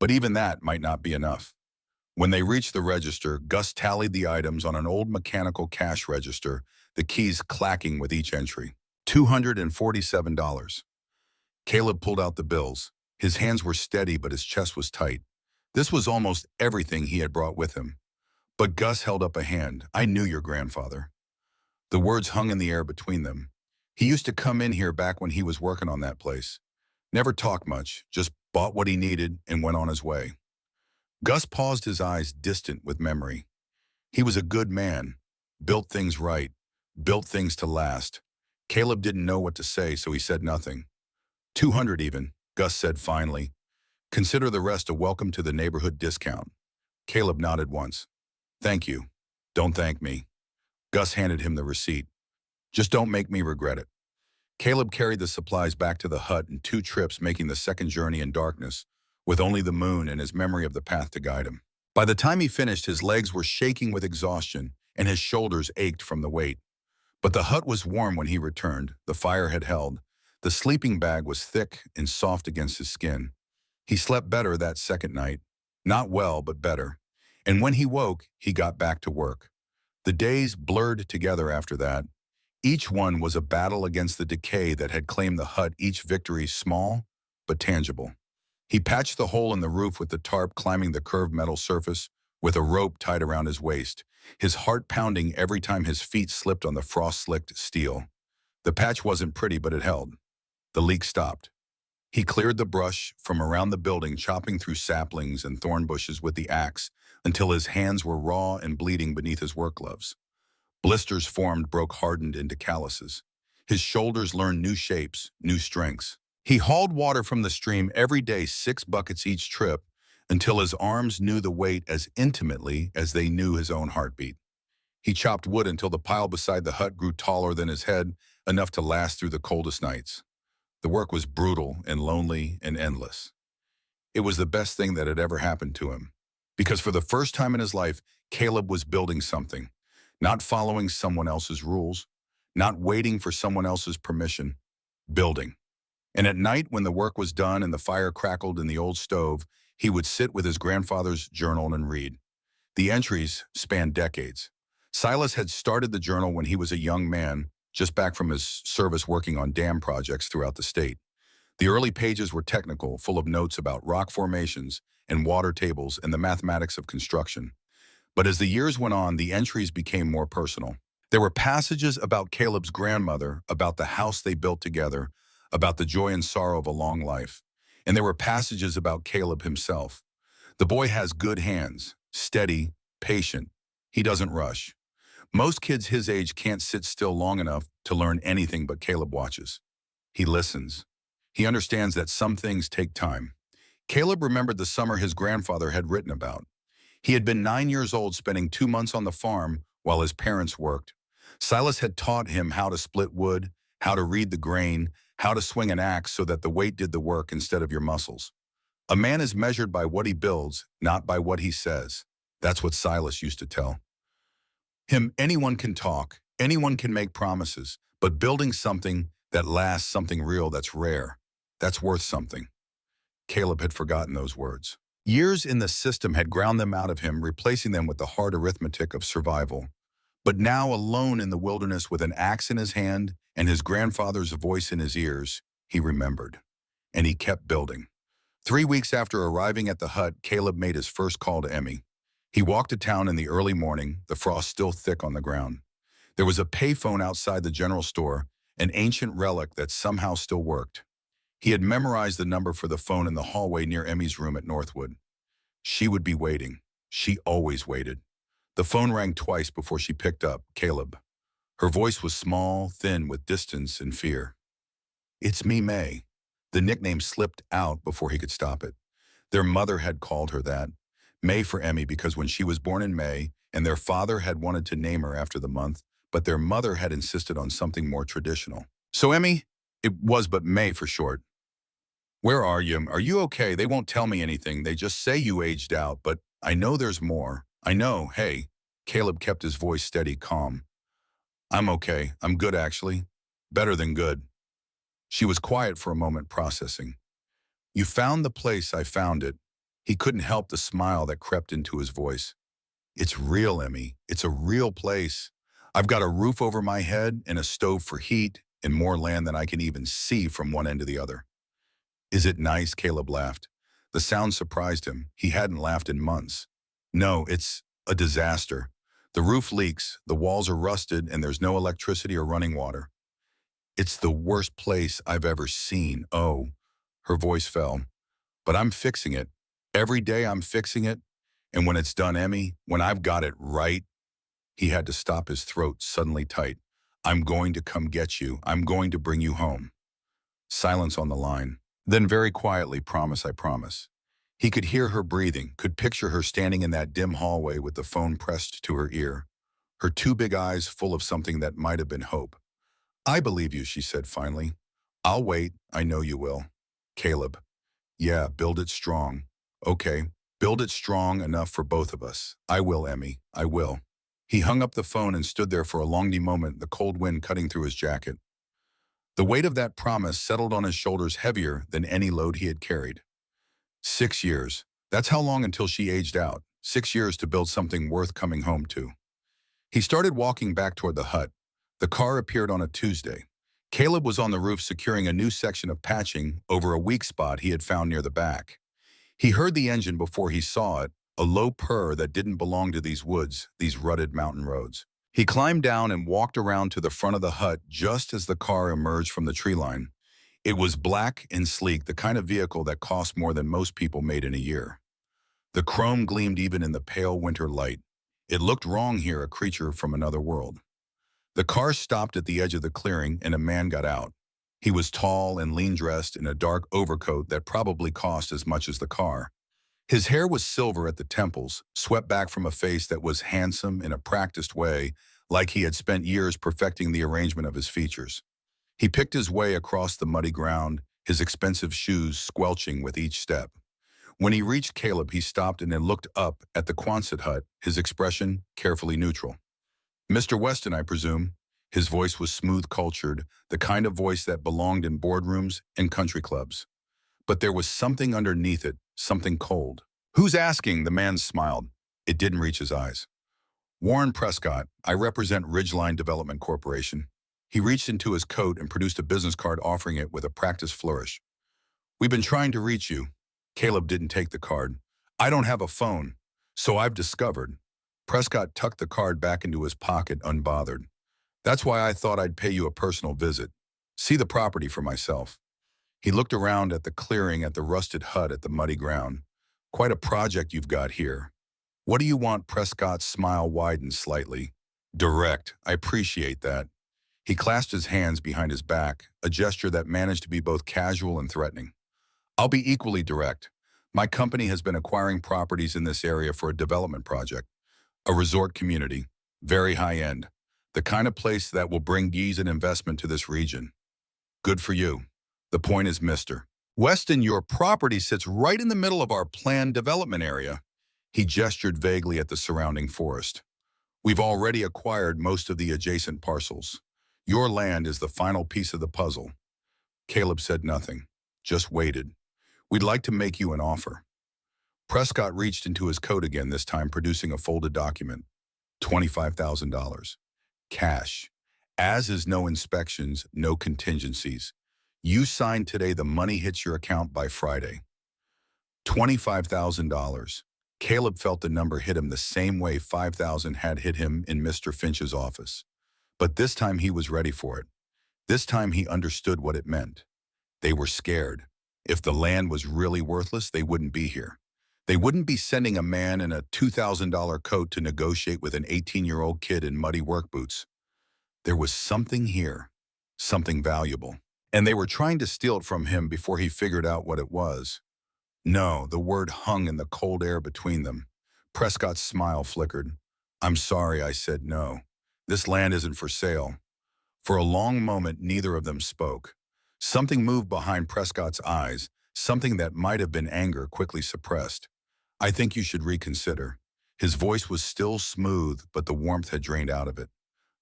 But even that might not be enough. When they reached the register, Gus tallied the items on an old mechanical cash register, the keys clacking with each entry. $247. Caleb pulled out the bills. His hands were steady, but his chest was tight. This was almost everything he had brought with him. But Gus held up a hand. "I knew your grandfather." The words hung in the air between them. He used to come in here back when he was working on that place. Never talked much, just bought what he needed and went on his way. Gus paused, his eyes distant with memory. He was a good man, built things right, built things to last. Caleb didn't know what to say, so he said nothing. 200 even, Gus said finally. "Consider the rest a welcome to the neighborhood discount." Caleb nodded once. "Thank you." "Don't thank me." Gus handed him the receipt. "Just don't make me regret it." Caleb carried the supplies back to the hut in 2 trips, making the second journey in darkness, with only the moon and his memory of the path to guide him. By the time he finished, his legs were shaking with exhaustion and his shoulders ached from the weight. But the hut was warm when he returned. The fire had held. The sleeping bag was thick and soft against his skin. He slept better that second night. Not well, but better. And when he woke, he got back to work. The days blurred together after that. Each one was a battle against the decay that had claimed the hut, each victory small but tangible. He patched the hole in the roof with the tarp, climbing the curved metal surface with a rope tied around his waist, his heart pounding every time his feet slipped on the frost-slicked steel. The patch wasn't pretty, but it held. The leak stopped. He cleared the brush from around the building, chopping through saplings and thorn bushes with the axe until his hands were raw and bleeding beneath his work gloves. Blisters formed, broke, hardened into calluses. His shoulders learned new shapes, new strengths. He hauled water from the stream every day, 6 buckets each trip, until his arms knew the weight as intimately as they knew his own heartbeat. He chopped wood until the pile beside the hut grew taller than his head, enough to last through the coldest nights. The work was brutal and lonely and endless. It was the best thing that had ever happened to him. Because for the first time in his life, Caleb was building something. Not following someone else's rules, not waiting for someone else's permission, building. And at night, when the work was done and the fire crackled in the old stove, he would sit with his grandfather's journal and read. The entries spanned decades. Silas had started the journal when he was a young man, just back from his service working on dam projects throughout the state. The early pages were technical, full of notes about rock formations and water tables and the mathematics of construction. But as the years went on, the entries became more personal. There were passages about Caleb's grandmother, about the house they built together, about the joy and sorrow of a long life. And there were passages about Caleb himself. The boy has good hands, steady, patient. He doesn't rush. Most kids his age can't sit still long enough to learn anything, but Caleb watches. He listens. He understands that some things take time. Caleb remembered the summer his grandfather had written about. He had been 9 years old, spending 2 months on the farm while his parents worked. Silas had taught him how to split wood, how to read the grain, how to swing an axe so that the weight did the work instead of your muscles. A man is measured by what he builds, not by what he says. That's what Silas used to tell him. Anyone can talk, anyone can make promises, but building something that lasts, something real, that's rare, that's worth something. Caleb had forgotten those words. Years in the system had ground them out of him, replacing them with the hard arithmetic of survival. But now, alone in the wilderness with an axe in his hand and his grandfather's voice in his ears, he remembered. And he kept building. 3 weeks after arriving at the hut, Caleb made his first call to Emmy. He walked to town in the early morning, the frost still thick on the ground. There was a payphone outside the general store, an ancient relic that somehow still worked. He had memorized the number for the phone in the hallway near Emmy's room at Northwood. She would be waiting. She always waited. The phone rang twice before she picked up. Caleb. Her voice was small, thin, with distance and fear. It's me, May. The nickname slipped out before he could stop it. Their mother had called her that. May for Emmy because when she was born in May, and their father had wanted to name her after the month, but their mother had insisted on something more traditional. So Emmy, it was but May for short. Where are you? Are you okay? They won't tell me anything. They just say you aged out, but I know there's more. I know, hey. Caleb kept his voice steady, calm. I'm okay. I'm good, actually. Better than good. She was quiet for a moment, processing. You found the place, I found it. He couldn't help the smile that crept into his voice. It's real, Emmy. It's a real place. I've got a roof over my head and a stove for heat and more land than I can even see from one end to the other. Is it nice? Caleb laughed. The sound surprised him. He hadn't laughed in months. No, it's a disaster. The roof leaks, the walls are rusted, and there's no electricity or running water. It's the worst place I've ever seen. Oh, her voice fell. But I'm fixing it. Every day I'm fixing it. And when it's done, Emmy, when I've got it right, he had to stop, his throat suddenly tight. I'm going to come get you. I'm going to bring you home. Silence on the line. Then very quietly, promise, I promise. He could hear her breathing, could picture her standing in that dim hallway with the phone pressed to her ear, her two big eyes full of something that might have been hope. I believe you, she said finally. I'll wait. I know you will. Caleb. Yeah, build it strong. Okay, build it strong enough for both of us. I will, Emmy. I will. He hung up the phone and stood there for a long moment, the cold wind cutting through his jacket. The weight of that promise settled on his shoulders heavier than any load he had carried. 6 years. That's how long until she aged out. 6 years to build something worth coming home to. He started walking back toward the hut. The car appeared on a Tuesday. Caleb was on the roof securing a new section of patching over a weak spot he had found near the back. He heard the engine before he saw it, a low purr that didn't belong to these woods, these rutted mountain roads. He climbed down and walked around to the front of the hut just as the car emerged from the tree line. It was black and sleek, the kind of vehicle that cost more than most people made in a year. The chrome gleamed even in the pale winter light. It looked wrong here, a creature from another world. The car stopped at the edge of the clearing and a man got out. He was tall and lean-dressed in a dark overcoat that probably cost as much as the car. His hair was silver at the temples, swept back from a face that was handsome in a practiced way, like he had spent years perfecting the arrangement of his features. He picked his way across the muddy ground, his expensive shoes squelching with each step. When he reached Caleb, he stopped and then looked up at the Quonset hut, his expression carefully neutral. Mr. Weston, I presume. His voice was smooth, cultured, the kind of voice that belonged in boardrooms and country clubs. But there was something underneath it, something cold. Who's asking? The man smiled. It didn't reach his eyes. Warren Prescott, I represent Ridgeline Development Corporation. He reached into his coat and produced a business card, offering it with a practiced flourish. We've been trying to reach you. Caleb didn't take the card. I don't have a phone, so I've discovered. Prescott tucked the card back into his pocket, unbothered. That's why I thought I'd pay you a personal visit. See the property for myself. He looked around at the clearing, at the rusted hut, at the muddy ground. Quite a project you've got here. What do you want? Prescott's smile widened slightly. Direct. I appreciate that. He clasped his hands behind his back, a gesture that managed to be both casual and threatening. I'll be equally direct. My company has been acquiring properties in this area for a development project. A resort community. Very high-end. The kind of place that will bring ease and investment to this region. Good for you. The point is, Mr. Weston, your property sits right in the middle of our planned development area. He gestured vaguely at the surrounding forest. We've already acquired most of the adjacent parcels. Your land is the final piece of the puzzle. Caleb said nothing, just waited. We'd like to make you an offer. Prescott reached into his coat again, this time producing a folded document. $25,000. Cash. As is no inspections, no contingencies. You sign today, the money hits your account by Friday. $25,000. Caleb felt the number hit him the same way $5,000 had hit him in Mr. Finch's office. But this time he was ready for it. This time he understood what it meant. They were scared. If the land was really worthless, they wouldn't be here. They wouldn't be sending a man in a $2,000 coat to negotiate with an 18-year-old kid in muddy work boots. There was something here, something valuable. And they were trying to steal it from him before he figured out what it was. No, the word hung in the cold air between them. Prescott's smile flickered. I'm sorry, I said no. This land isn't for sale. For a long moment, neither of them spoke. Something moved behind Prescott's eyes, something that might have been anger quickly suppressed. I think you should reconsider. His voice was still smooth, but the warmth had drained out of it.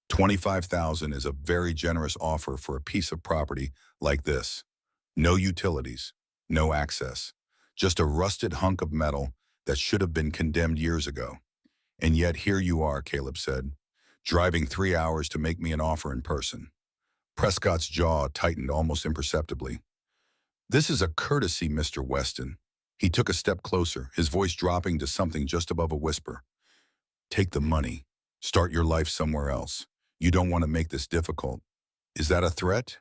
25,000 is a very generous offer for a piece of property like this. No utilities, no access, just a rusted hunk of metal that should have been condemned years ago. And yet here you are, Caleb said, driving 3 hours to make me an offer in person. Prescott's jaw tightened almost imperceptibly. This is a courtesy, Mr. Weston. He took a step closer, his voice dropping to something just above a whisper. Take the money. Start your life somewhere else. You don't want to make this difficult. Is that a threat?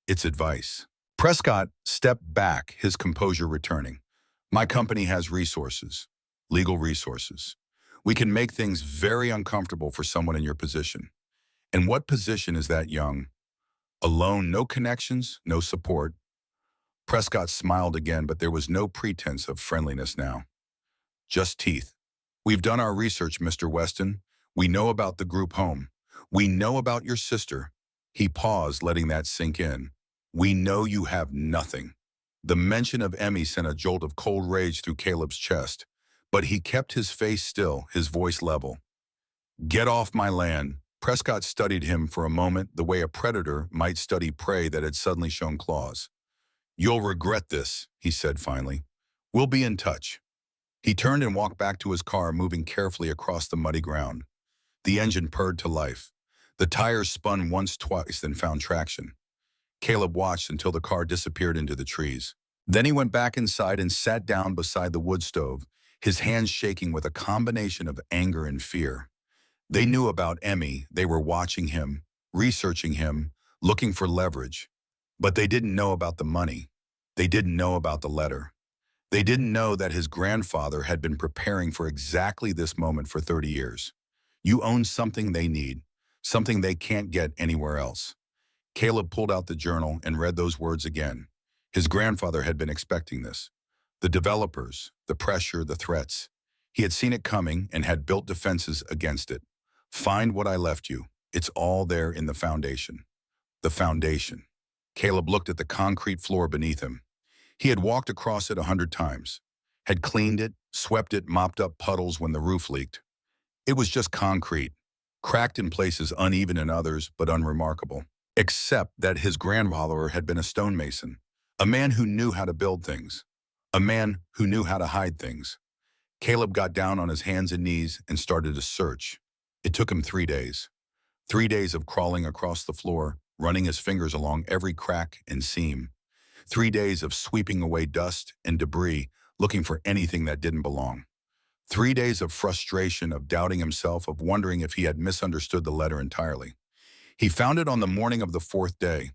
It's advice. Prescott stepped back, his composure returning. My company has resources, legal resources. We can make things very uncomfortable for someone in your position. And what position is that, young? Alone, no connections, no support. Prescott smiled again, but there was no pretense of friendliness now. Just teeth. We've done our research, Mr. Weston. We know about the group home. We know about your sister. He paused, letting that sink in. We know you have nothing. The mention of Emmy sent a jolt of cold rage through Caleb's chest, but he kept his face still, his voice level. Get off my land. Prescott studied him for a moment the way a predator might study prey that had suddenly shown claws. You'll regret this, he said finally. We'll be in touch. He turned and walked back to his car, moving carefully across the muddy ground. The engine purred to life. The tires spun once, twice, then found traction. Caleb watched until the car disappeared into the trees. Then he went back inside and sat down beside the wood stove, his hands shaking with a combination of anger and fear. They knew about Emmy. They were watching him, researching him, looking for leverage. But they didn't know about the money. They didn't know about the letter. They didn't know that his grandfather had been preparing for exactly this moment for 30 years. You own something they need, something they can't get anywhere else. Caleb pulled out the journal and read those words again. His grandfather had been expecting this. The developers, the pressure, the threats. He had seen it coming and had built defenses against it. Find what I left you. It's all there in the foundation. The foundation. Caleb looked at the concrete floor beneath him. He had walked across it 100 times, had cleaned it, swept it, mopped up puddles when the roof leaked. It was just concrete, cracked in places, uneven in others, but unremarkable. Except that his grandfather had been a stonemason, a man who knew how to build things, a man who knew how to hide things. Caleb got down on his hands and knees and started to search. It took him 3 days. 3 days of crawling across the floor, running his fingers along every crack and seam. 3 days of sweeping away dust and debris, looking for anything that didn't belong. 3 days of frustration, of doubting himself, of wondering if he had misunderstood the letter entirely. He found it on the morning of the 4th day.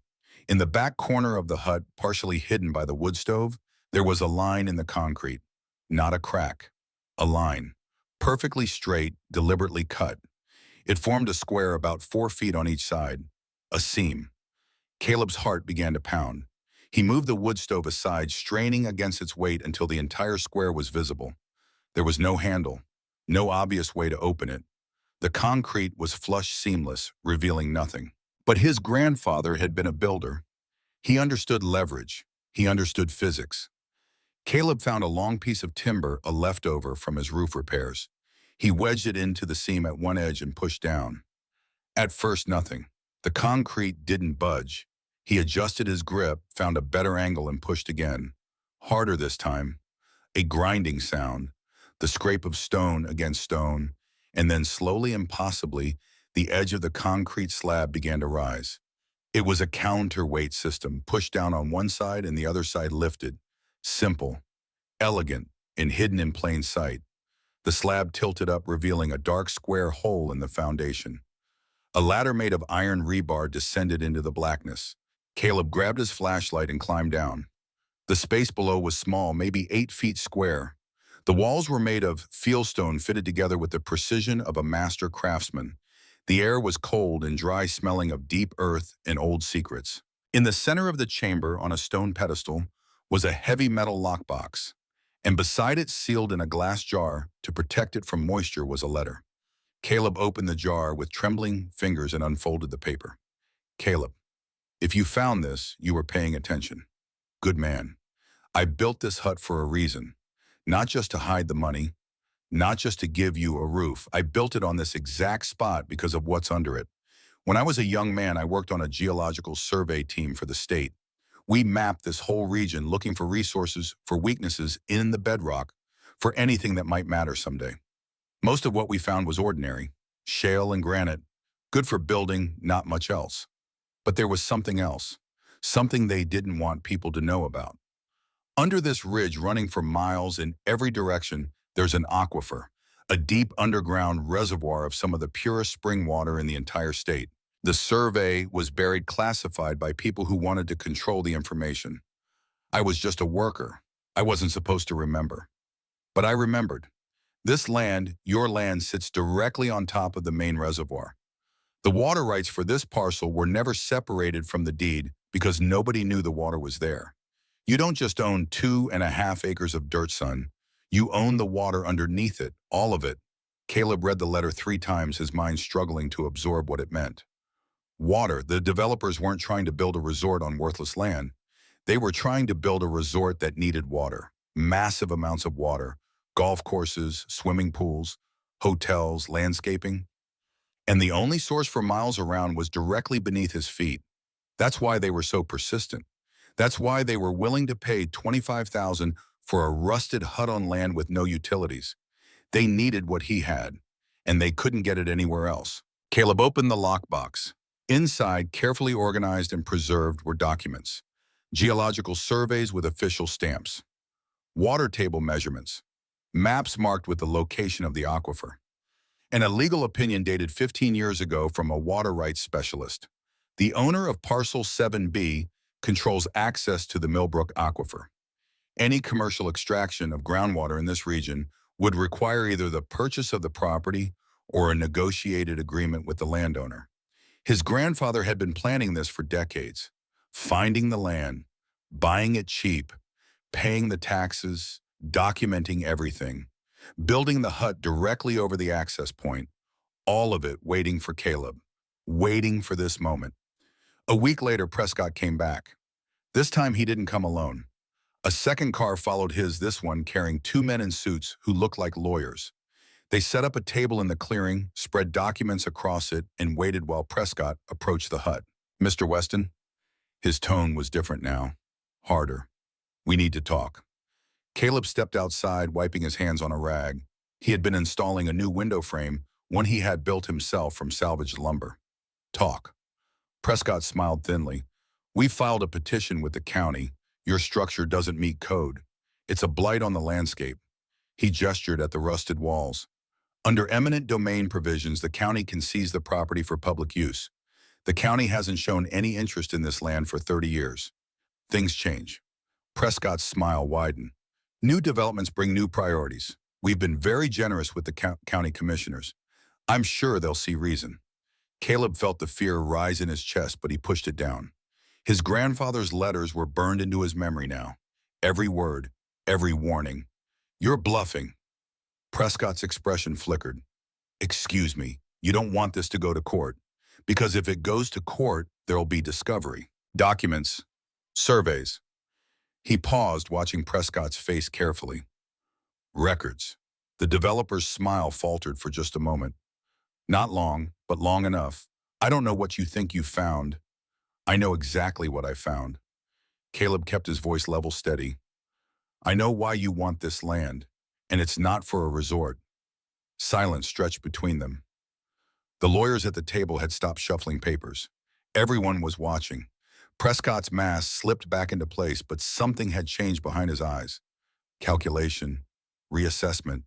In the back corner of the hut, partially hidden by the wood stove, there was a line in the concrete. Not a crack. A line. Perfectly straight, deliberately cut. It formed a square about 4 feet on each side. A seam. Caleb's heart began to pound. He moved the wood stove aside, straining against its weight until the entire square was visible. There was no handle, no obvious way to open it. The concrete was flush, seamless, revealing nothing. But his grandfather had been a builder. He understood leverage. He understood physics. Caleb found a long piece of timber, a leftover from his roof repairs. He wedged it into the seam at one edge and pushed down. At first, nothing. The concrete didn't budge. He adjusted his grip, found a better angle, and pushed again. Harder this time. A grinding sound, the scrape of stone against stone, and then slowly and possibly, the edge of the concrete slab began to rise. It was a counterweight system, pushed down on one side and the other side lifted. Simple, elegant, and hidden in plain sight. The slab tilted up, revealing a dark square hole in the foundation. A ladder made of iron rebar descended into the blackness. Caleb grabbed his flashlight and climbed down. The space below was small, maybe 8 feet square. The walls were made of fieldstone fitted together with the precision of a master craftsman. The air was cold and dry, smelling of deep earth and old secrets. In the center of the chamber, on a stone pedestal, was a heavy metal lockbox, and beside it, sealed in a glass jar to protect it from moisture, was a letter. Caleb opened the jar with trembling fingers and unfolded the paper. Caleb, if you found this, you were paying attention. Good man. I built this hut for a reason, not just to hide the money, not just to give you a roof. I built it on this exact spot because of what's under it. When I was a young man, I worked on a geological survey team for the state. We mapped this whole region looking for resources, for weaknesses in the bedrock, for anything that might matter someday. Most of what we found was ordinary, shale and granite, good for building, not much else. But there was something else, something they didn't want people to know about. Under this ridge running for miles in every direction, there's an aquifer, a deep underground reservoir of some of the purest spring water in the entire state. The survey was buried classified by people who wanted to control the information. I was just a worker. I wasn't supposed to remember. But I remembered. This land, your land, sits directly on top of the main reservoir. The water rights for this parcel were never separated from the deed because nobody knew the water was there. You don't just own 2.5 acres of dirt, son. You own the water underneath it, all of it. Caleb read the letter 3 times, his mind struggling to absorb what it meant. Water. The developers weren't trying to build a resort on worthless land. They were trying to build a resort that needed water. Massive amounts of water. Golf courses, swimming pools, hotels, landscaping. And the only source for miles around was directly beneath his feet. That's why they were so persistent. That's why they were willing to pay $25,000 for a rusted hut on land with no utilities. They needed what he had, and they couldn't get it anywhere else. Caleb opened the lockbox. Inside, carefully organized and preserved, were documents. Geological surveys with official stamps. Water table measurements. Maps marked with the location of the aquifer. And a legal opinion dated 15 years ago from a water rights specialist. The owner of Parcel 7B controls access to the Millbrook Aquifer. Any commercial extraction of groundwater in this region would require either the purchase of the property or a negotiated agreement with the landowner. His grandfather had been planning this for decades, finding the land, buying it cheap, paying the taxes, documenting everything, building the hut directly over the access point, all of it waiting for Caleb, waiting for this moment. A week later, Prescott came back. This time he didn't come alone. A second car followed his, this one carrying 2 men in suits who looked like lawyers. They set up a table in the clearing, spread documents across it, and waited while Prescott approached the hut. "Mr. Weston?" His tone was different now, harder. "We need to talk." Caleb stepped outside, wiping his hands on a rag. He had been installing a new window frame, one he had built himself from salvaged lumber. "Talk." Prescott smiled thinly. "We filed a petition with the county. Your structure doesn't meet code. It's a blight on the landscape." He gestured at the rusted walls. "Under eminent domain provisions, the county can seize the property for public use. The county hasn't shown any interest in this land for 30 years. Things change." Prescott's smile widened. "New developments bring new priorities. We've been very generous with the county commissioners. I'm sure they'll see reason." Caleb felt the fear rise in his chest, but he pushed it down. His grandfather's letters were burned into his memory now. Every word, every warning. "You're bluffing." Prescott's expression flickered. "Excuse me, you don't want this to go to court. Because if it goes to court, there'll be discovery. Documents. Surveys." He paused, watching Prescott's face carefully. "Records." The developer's smile faltered for just a moment. "Not long, but long enough. I don't know what you think you found. I know exactly what I found." Caleb kept his voice level steady. "I know why you want this land, and it's not for a resort." Silence stretched between them. The lawyers at the table had stopped shuffling papers. Everyone was watching. Prescott's mask slipped back into place, but something had changed behind his eyes. Calculation. Reassessment.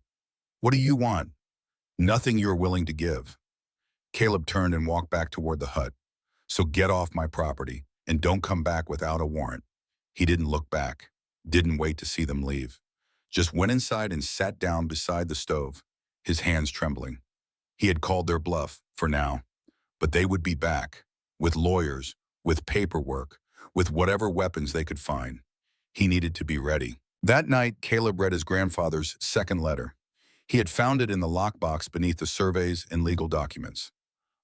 "What do you want?" "Nothing you're willing to give." Caleb turned and walked back toward the hut. "So get off my property, and don't come back without a warrant." He didn't look back, didn't wait to see them leave. Just went inside and sat down beside the stove, his hands trembling. He had called their bluff, for now. But they would be back, with lawyers, with paperwork, with whatever weapons they could find. He needed to be ready. That night, Caleb read his grandfather's second letter. He had found it in the lockbox beneath the surveys and legal documents.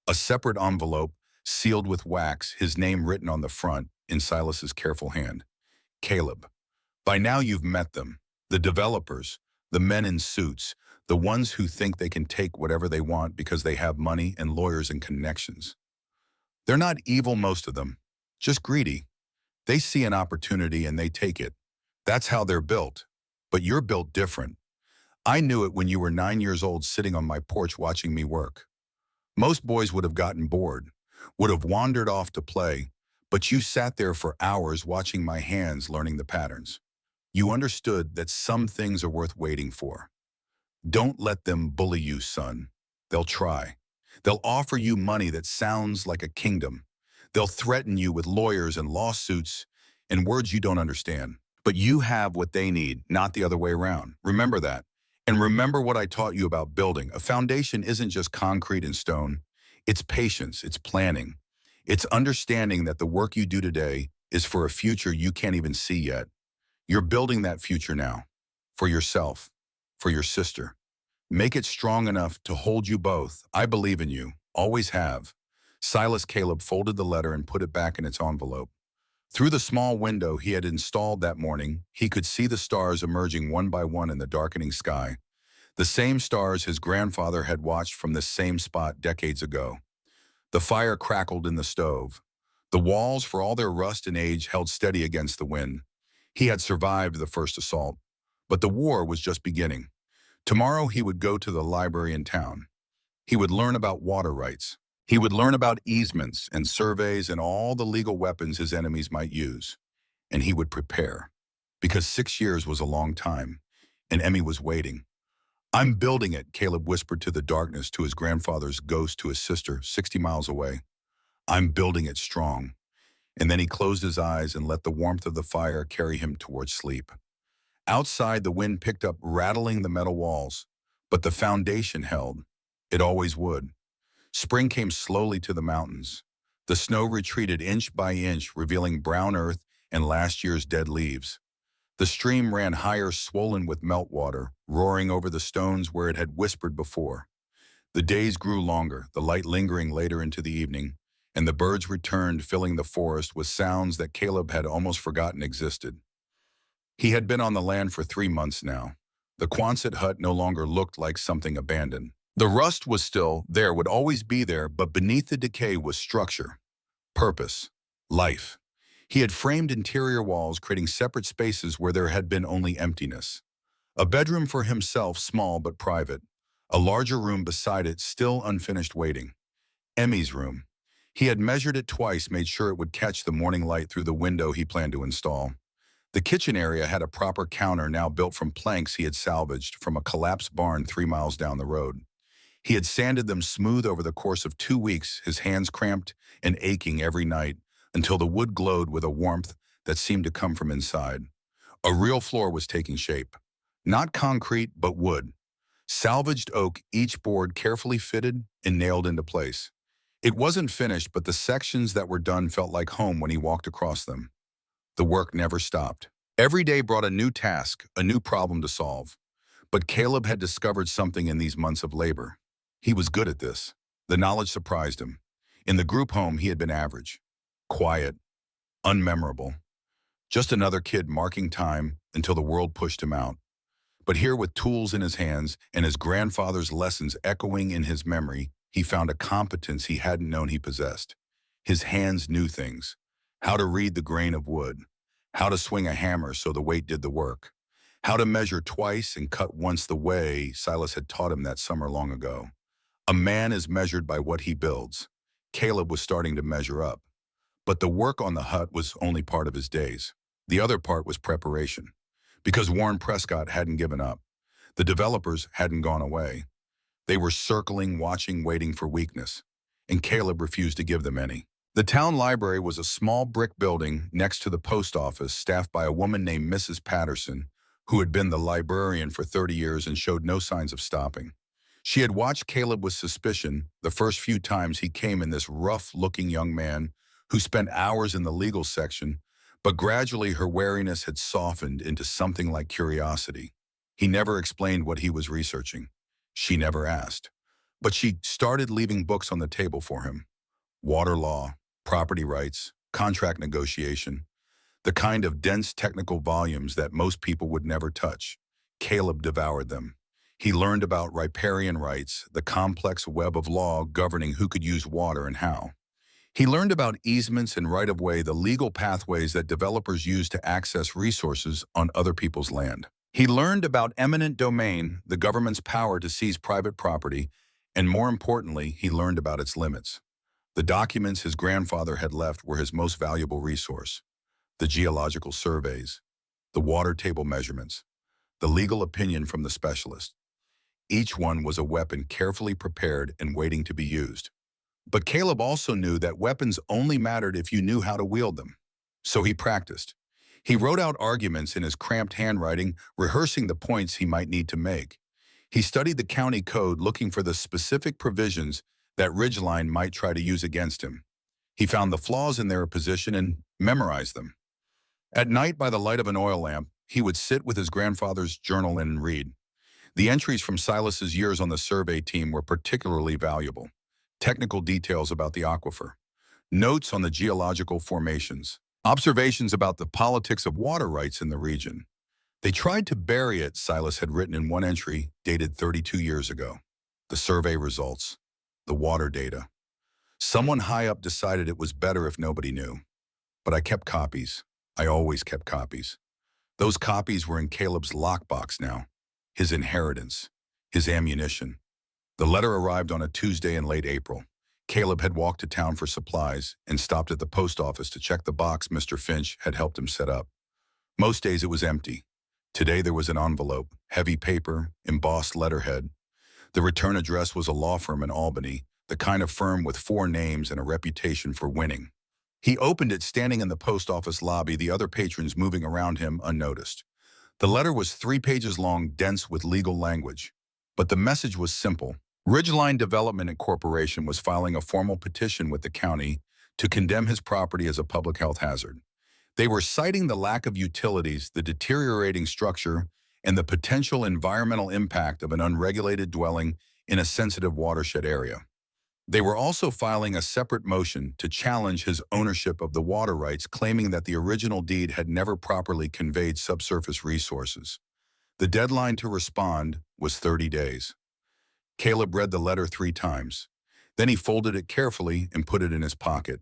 A separate envelope, sealed with wax, his name written on the front in Silas's careful hand. Caleb. By now you've met them. The developers, the men in suits, the ones who think they can take whatever they want because they have money and lawyers and connections. They're not evil, most of them, just greedy. They see an opportunity and they take it. That's how they're built. But you're built different. I knew it when you were 9 years old sitting on my porch watching me work. Most boys would have gotten bored, would have wandered off to play, but you sat there for hours watching my hands learning the patterns. You understood that some things are worth waiting for. Don't let them bully you, son. They'll try. They'll offer you money that sounds like a kingdom. They'll threaten you with lawyers and lawsuits and words you don't understand. But you have what they need, not the other way around. Remember that. And remember what I taught you about building. A foundation isn't just concrete and stone. It's patience, it's planning. It's understanding that the work you do today is for a future you can't even see yet. You're building that future now. For yourself, for your sister. Make it strong enough to hold you both. I believe in you. Always have. Silas Caleb folded the letter and put it back in its envelope. Through the small window he had installed that morning, he could see the stars emerging one by one in the darkening sky. The same stars his grandfather had watched from this same spot decades ago. The fire crackled in the stove. The walls, for all their rust and age, held steady against the wind. He had survived the first assault, but the war was just beginning. Tomorrow he would go to the library in town. He would learn about water rights. He would learn about easements and surveys and all the legal weapons his enemies might use. And he would prepare. Because 6 years was a long time, and Emmy was waiting. I'm building it, Caleb whispered to the darkness, to his grandfather's ghost, to his sister, 60 miles away. I'm building it strong. And then he closed his eyes and let the warmth of the fire carry him towards sleep. Outside, the wind picked up, rattling the metal walls, but the foundation held. It always would. Spring came slowly to the mountains. The snow retreated inch by inch, revealing brown earth and last year's dead leaves. The stream ran higher, swollen with meltwater, roaring over the stones where it had whispered before. The days grew longer, the light lingering later into the evening, and the birds returned, filling the forest with sounds that Caleb had almost forgotten existed. He had been on the land for 3 months now. The Quonset hut no longer looked like something abandoned. The rust was still there, would always be there, but beneath the decay was structure, purpose, life. He had framed interior walls, creating separate spaces where there had been only emptiness. A bedroom for himself, small but private. A larger room beside it, still unfinished, waiting. Emmy's room. He had measured it twice, made sure it would catch the morning light through the window he planned to install. The kitchen area had a proper counter, now built from planks he had salvaged from a collapsed barn 3 miles down the road. He had sanded them smooth over the course of 2 weeks, his hands cramped and aching every night, until the wood glowed with a warmth that seemed to come from inside. A real floor was taking shape. Not concrete, but wood. Salvaged oak, each board carefully fitted and nailed into place. It wasn't finished, but the sections that were done felt like home when he walked across them. The work never stopped. Every day brought a new task, a new problem to solve. But Caleb had discovered something in these months of labor. He was good at this. The knowledge surprised him. In the group home, he had been average. Quiet. Unmemorable. Just another kid marking time until the world pushed him out. But here, with tools in his hands and his grandfather's lessons echoing in his memory, he found a competence he hadn't known he possessed. His hands knew things. How to read the grain of wood. How to swing a hammer so the weight did the work. How to measure twice and cut once, the way Silas had taught him that summer long ago. A man is measured by what he builds. Caleb was starting to measure up. But the work on the hut was only part of his days. The other part was preparation. Because Warren Prescott hadn't given up. The developers hadn't gone away. They were circling, watching, waiting for weakness. And Caleb refused to give them any. The town library was a small brick building next to the post office, staffed by a woman named Mrs. Patterson, who had been the librarian for 30 years and showed no signs of stopping. She had watched Caleb with suspicion the first few times he came in, this rough-looking young man who spent hours in the legal section, but gradually her wariness had softened into something like curiosity. He never explained what he was researching. She never asked. But she started leaving books on the table for him. Water law, property rights, contract negotiation, the kind of dense technical volumes that most people would never touch. Caleb devoured them. He learned about riparian rights, the complex web of law governing who could use water and how. He learned about easements and right-of-way, the legal pathways that developers use to access resources on other people's land. He learned about eminent domain, the government's power to seize private property, and more importantly, he learned about its limits. The documents his grandfather had left were his most valuable resource. The geological surveys, the water table measurements, the legal opinion from the specialist. Each one was a weapon carefully prepared and waiting to be used. But Caleb also knew that weapons only mattered if you knew how to wield them. So he practiced. He wrote out arguments in his cramped handwriting, rehearsing the points he might need to make. He studied the county code, looking for the specific provisions that Ridgeline might try to use against him. He found the flaws in their position and memorized them. At night, by the light of an oil lamp, he would sit with his grandfather's journal and read. The entries from Silas's years on the survey team were particularly valuable. Technical details about the aquifer, notes on the geological formations, observations about the politics of water rights in the region. They tried to bury it, Silas had written in one entry dated 32 years ago. The survey results, the water data. Someone high up decided it was better if nobody knew. But I kept copies. I always kept copies. Those copies were in Caleb's lockbox now, his inheritance, his ammunition. The letter arrived on a Tuesday in late April. Caleb had walked to town for supplies and stopped at the post office to check the box Mr. Finch had helped him set up. Most days it was empty. Today there was an envelope, heavy paper, embossed letterhead. The return address was a law firm in Albany, the kind of firm with 4 names and a reputation for winning. He opened it standing in the post office lobby, the other patrons moving around him unnoticed. The letter was 3 pages long, dense with legal language. But the message was simple. Ridgeline Development Corporation was filing a formal petition with the county to condemn his property as a public health hazard. They were citing the lack of utilities, the deteriorating structure, and the potential environmental impact of an unregulated dwelling in a sensitive watershed area. They were also filing a separate motion to challenge his ownership of the water rights, claiming that the original deed had never properly conveyed subsurface resources. The deadline to respond was 30 days. Caleb read the letter 3 times. Then he folded it carefully and put it in his pocket.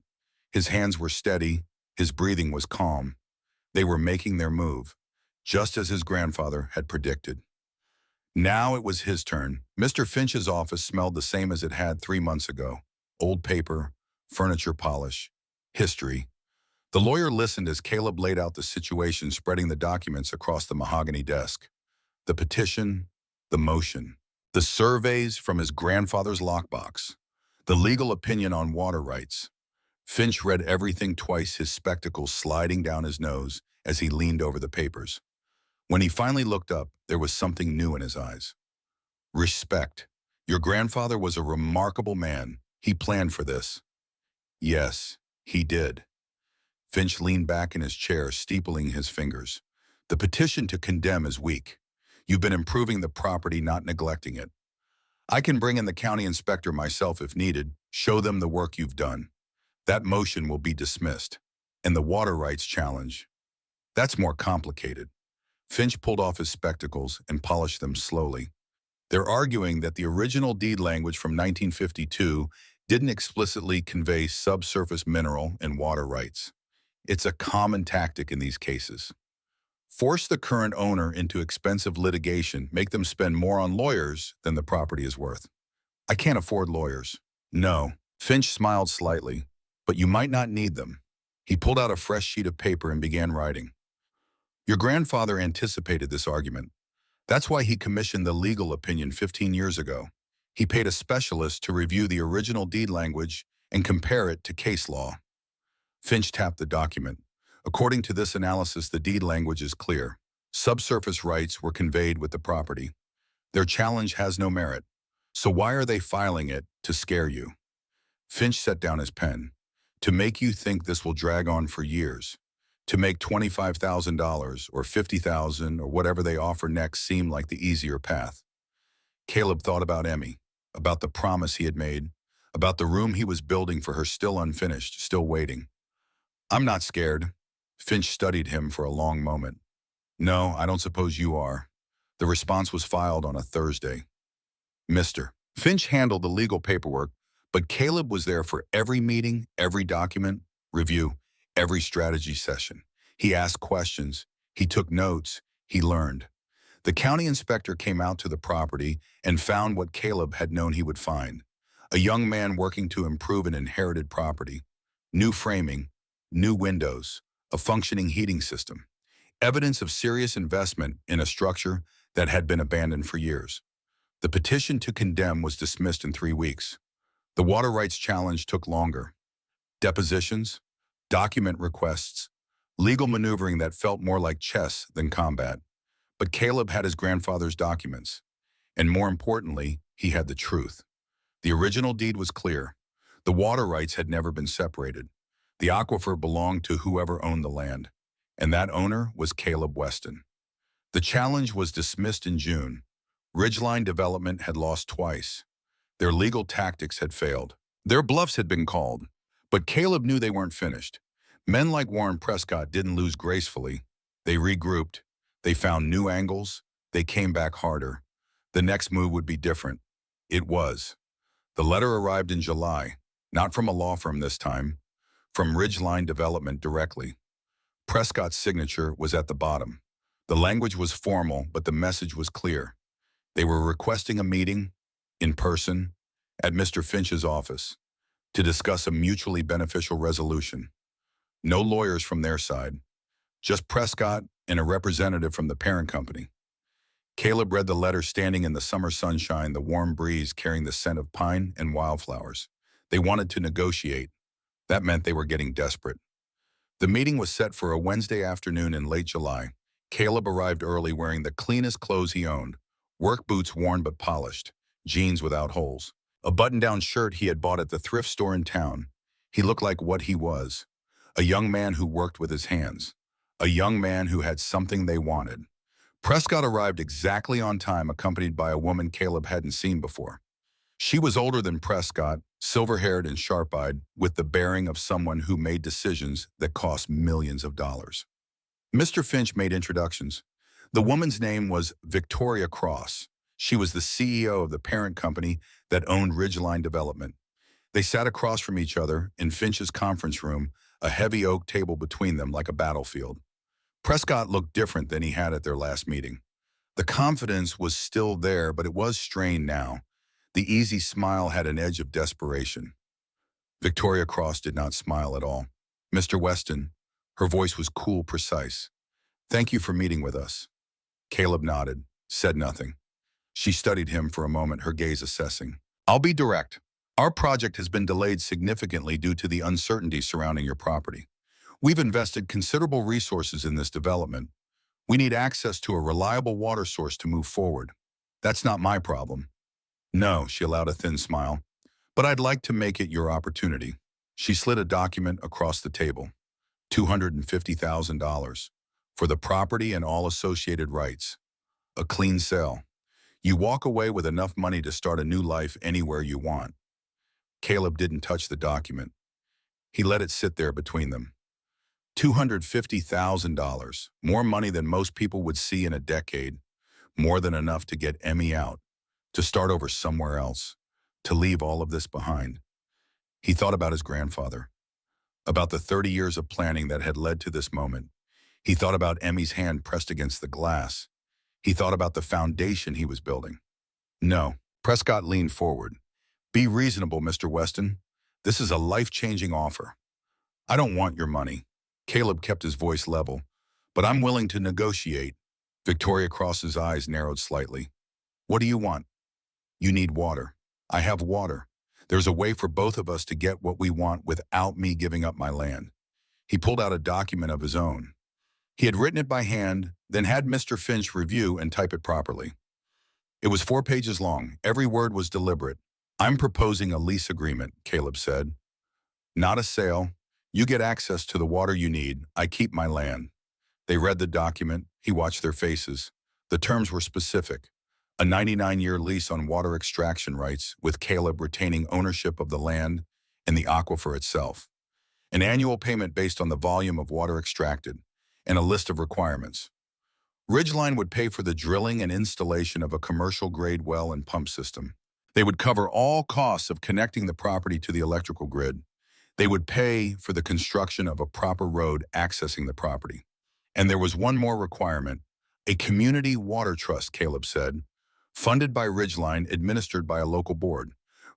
His hands were steady, his breathing was calm. They were making their move, just as his grandfather had predicted. Now it was his turn. Mr. Finch's office smelled the same as it had 3 months ago. Old paper, furniture polish, history. The lawyer listened as Caleb laid out the situation, spreading the documents across the mahogany desk. The petition, the motion, the surveys from his grandfather's lockbox, the legal opinion on water rights. Finch read everything twice, his spectacles sliding down his nose as he leaned over the papers. When he finally looked up, there was something new in his eyes. Respect. Your grandfather was a remarkable man. He planned for this. Yes, he did. Finch leaned back in his chair, steepling his fingers. The petition to condemn is weak. You've been improving the property, not neglecting it. I can bring in the county inspector myself if needed, show them the work you've done. That motion will be dismissed. And the water rights challenge, that's more complicated. Finch pulled off his spectacles and polished them slowly. They're arguing that the original deed language from 1952 didn't explicitly convey subsurface mineral and water rights. It's a common tactic in these cases. Force the current owner into expensive litigation, make them spend more on lawyers than the property is worth. I can't afford lawyers. No. Finch smiled slightly, but you might not need them. He pulled out a fresh sheet of paper and began writing. Your grandfather anticipated this argument. That's why he commissioned the legal opinion 15 years ago. He paid a specialist to review the original deed language and compare it to case law. Finch tapped the document. According to this analysis, the deed language is clear. Subsurface rights were conveyed with the property. Their challenge has no merit. So why are they filing it to scare you? Finch set down his pen. to make you think this will drag on for years, to make $25,000 or $50,000 or whatever they offer next seem like the easier path. Caleb thought about Emmy, about the promise he had made, about the room he was building for her still unfinished, still waiting. I'm not scared. Finch studied him for a long moment. No, I don't suppose you are. The response was filed on a Thursday. Mr. Finch handled the legal paperwork, but Caleb was there for every meeting, every document, review, every strategy session. He asked questions, he took notes, he learned. The county inspector came out to the property and found what Caleb had known he would find. A young man working to improve an inherited property. New framing, new windows, a functioning heating system. Evidence of serious investment in a structure that had been abandoned for years. The petition to condemn was dismissed in 3 weeks. The water rights challenge took longer. Depositions, document requests, legal maneuvering that felt more like chess than combat. But Caleb had his grandfather's documents. And more importantly, he had the truth. The original deed was clear. The water rights had never been separated. The aquifer belonged to whoever owned the land. And that owner was Caleb Weston. The challenge was dismissed in June. Ridgeline Development had lost twice. Their legal tactics had failed. Their bluffs had been called. But Caleb knew they weren't finished. Men like Warren Prescott didn't lose gracefully. They regrouped. They found new angles. They came back harder. The next move would be different. It was. The letter arrived in July, not from a law firm this time, from Ridgeline Development directly. Prescott's signature was at the bottom. The language was formal, but the message was clear. They were requesting a meeting, in person, at Mr. Finch's office, to discuss a mutually beneficial resolution. No lawyers from their side, just Prescott and a representative from the parent company. Caleb read the letter standing in the summer sunshine, the warm breeze carrying the scent of pine and wildflowers. They wanted to negotiate. That meant they were getting desperate. The meeting was set for a Wednesday afternoon in late July. Caleb arrived early wearing the cleanest clothes he owned, work boots worn but polished, jeans without holes, a button-down shirt he had bought at the thrift store in town. He looked like what he was, a young man who worked with his hands, a young man who had something they wanted. Prescott arrived exactly on time, accompanied by a woman Caleb hadn't seen before. She was older than Prescott, silver-haired and sharp-eyed, with the bearing of someone who made decisions that cost millions of dollars. Mr. Finch made introductions. The woman's name was Victoria Cross. She was the CEO of the parent company that owned Ridgeline Development. They sat across from each other in Finch's conference room, a heavy oak table between them like a battlefield. Prescott looked different than he had at their last meeting. The confidence was still there, but it was strained now. The easy smile had an edge of desperation. Victoria Cross did not smile at all. Mr. Weston, her voice was cool, precise. Thank you for meeting with us. Caleb nodded, said nothing. She studied him for a moment, her gaze assessing. I'll be direct. Our project has been delayed significantly due to the uncertainty surrounding your property. We've invested considerable resources in this development. We need access to a reliable water source to move forward. That's not my problem. No, she allowed a thin smile. But I'd like to make it your opportunity. She slid a document across the table. $250,000 for the property and all associated rights. A clean sale. You walk away with enough money to start a new life anywhere you want. Caleb didn't touch the document. He let it sit there between them. $250,000, more money than most people would see in a decade, more than enough to get Emmy out, to start over somewhere else, to leave all of this behind. He thought about his grandfather, about the 30 years of planning that had led to this moment. He thought about Emmy's hand pressed against the glass. He thought about the foundation he was building. No, Prescott leaned forward. Be reasonable, Mr. Weston. This is a life-changing offer. I don't want your money. Caleb kept his voice level. But I'm willing to negotiate. Victoria Cross's eyes narrowed slightly. What do you want? You need water. I have water. There's a way for both of us to get what we want without me giving up my land. He pulled out a document of his own. He had written it by hand, then had Mr. Finch review and type it properly. It was 4 pages long. Every word was deliberate. I'm proposing a lease agreement, Caleb said. Not a sale. You get access to the water you need. I keep my land. They read the document. He watched their faces. The terms were specific. A 99-year lease on water extraction rights, with Caleb retaining ownership of the land and the aquifer itself. An annual payment based on the volume of water extracted, and a list of requirements. Ridgeline would pay for the drilling and installation of a commercial-grade well and pump system. They would cover all costs of connecting the property to the electrical grid. They would pay for the construction of a proper road accessing the property. And there was one more requirement, a community water trust, Caleb said, funded by Ridgeline, administered by a local board.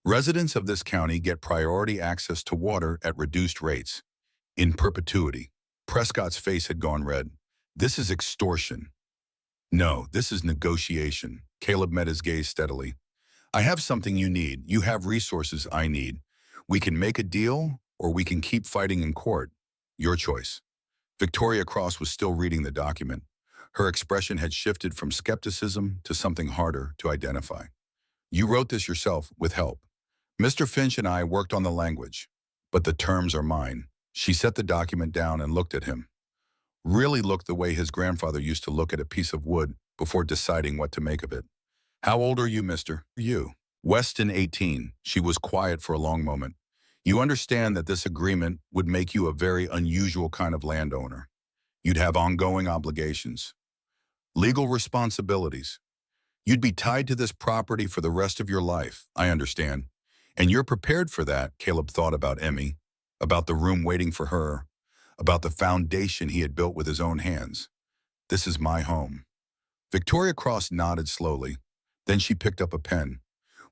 Residents of this county get priority access to water at reduced rates, in perpetuity. Prescott's face had gone red. This is extortion. No, this is negotiation. Caleb met his gaze steadily. I have something you need. You have resources I need. We can make a deal, or we can keep fighting in court. Your choice. Victoria Cross was still reading the document. Her expression had shifted from skepticism to something harder to identify. You wrote this yourself with help. Mr. Finch and I worked on the language, but the terms are mine. She set the document down and looked at him. Really looked the way his grandfather used to look at a piece of wood before deciding what to make of it. How old are you, mister? You. Weston, 18. She was quiet for a long moment. You understand that this agreement would make you a very unusual kind of landowner. You'd have ongoing obligations, legal responsibilities. You'd be tied to this property for the rest of your life, I understand. And you're prepared for that, Caleb thought about Emmy, about the room waiting for her, about the foundation he had built with his own hands. This is my home. Victoria Cross nodded slowly. Then she picked up a pen.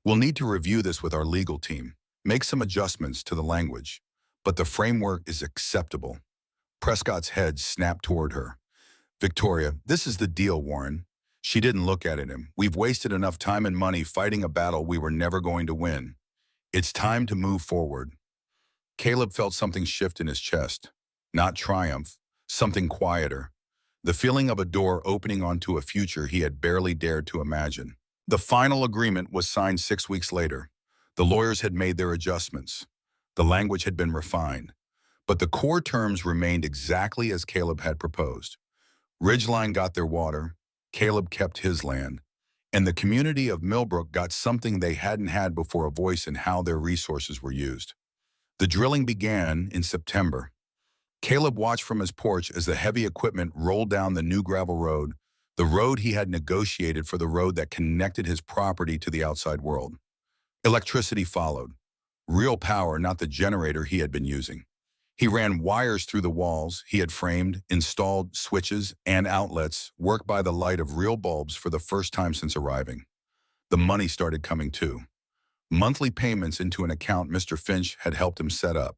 We'll need to review this with our legal team, make some adjustments to the language, but the framework is acceptable. Prescott's head snapped toward her. Victoria, this is the deal, Warren. She didn't look at him. We've wasted enough time and money fighting a battle we were never going to win. It's time to move forward. Caleb felt something shift in his chest. Not triumph, something quieter. The feeling of a door opening onto a future he had barely dared to imagine. The final agreement was signed 6 weeks later. The lawyers had made their adjustments. The language had been refined. But the core terms remained exactly as Caleb had proposed. Ridgeline got their water, Caleb kept his land, and the community of Millbrook got something they hadn't had before, a voice in how their resources were used. The drilling began in September. Caleb watched from his porch as the heavy equipment rolled down the new gravel road, the road he had negotiated for the road that connected his property to the outside world. Electricity followed. Real power, not the generator he had been using. He ran wires through the walls he had framed, installed switches and outlets, worked by the light of real bulbs for the first time since arriving. The money started coming too. Monthly payments into an account Mr. Finch had helped him set up.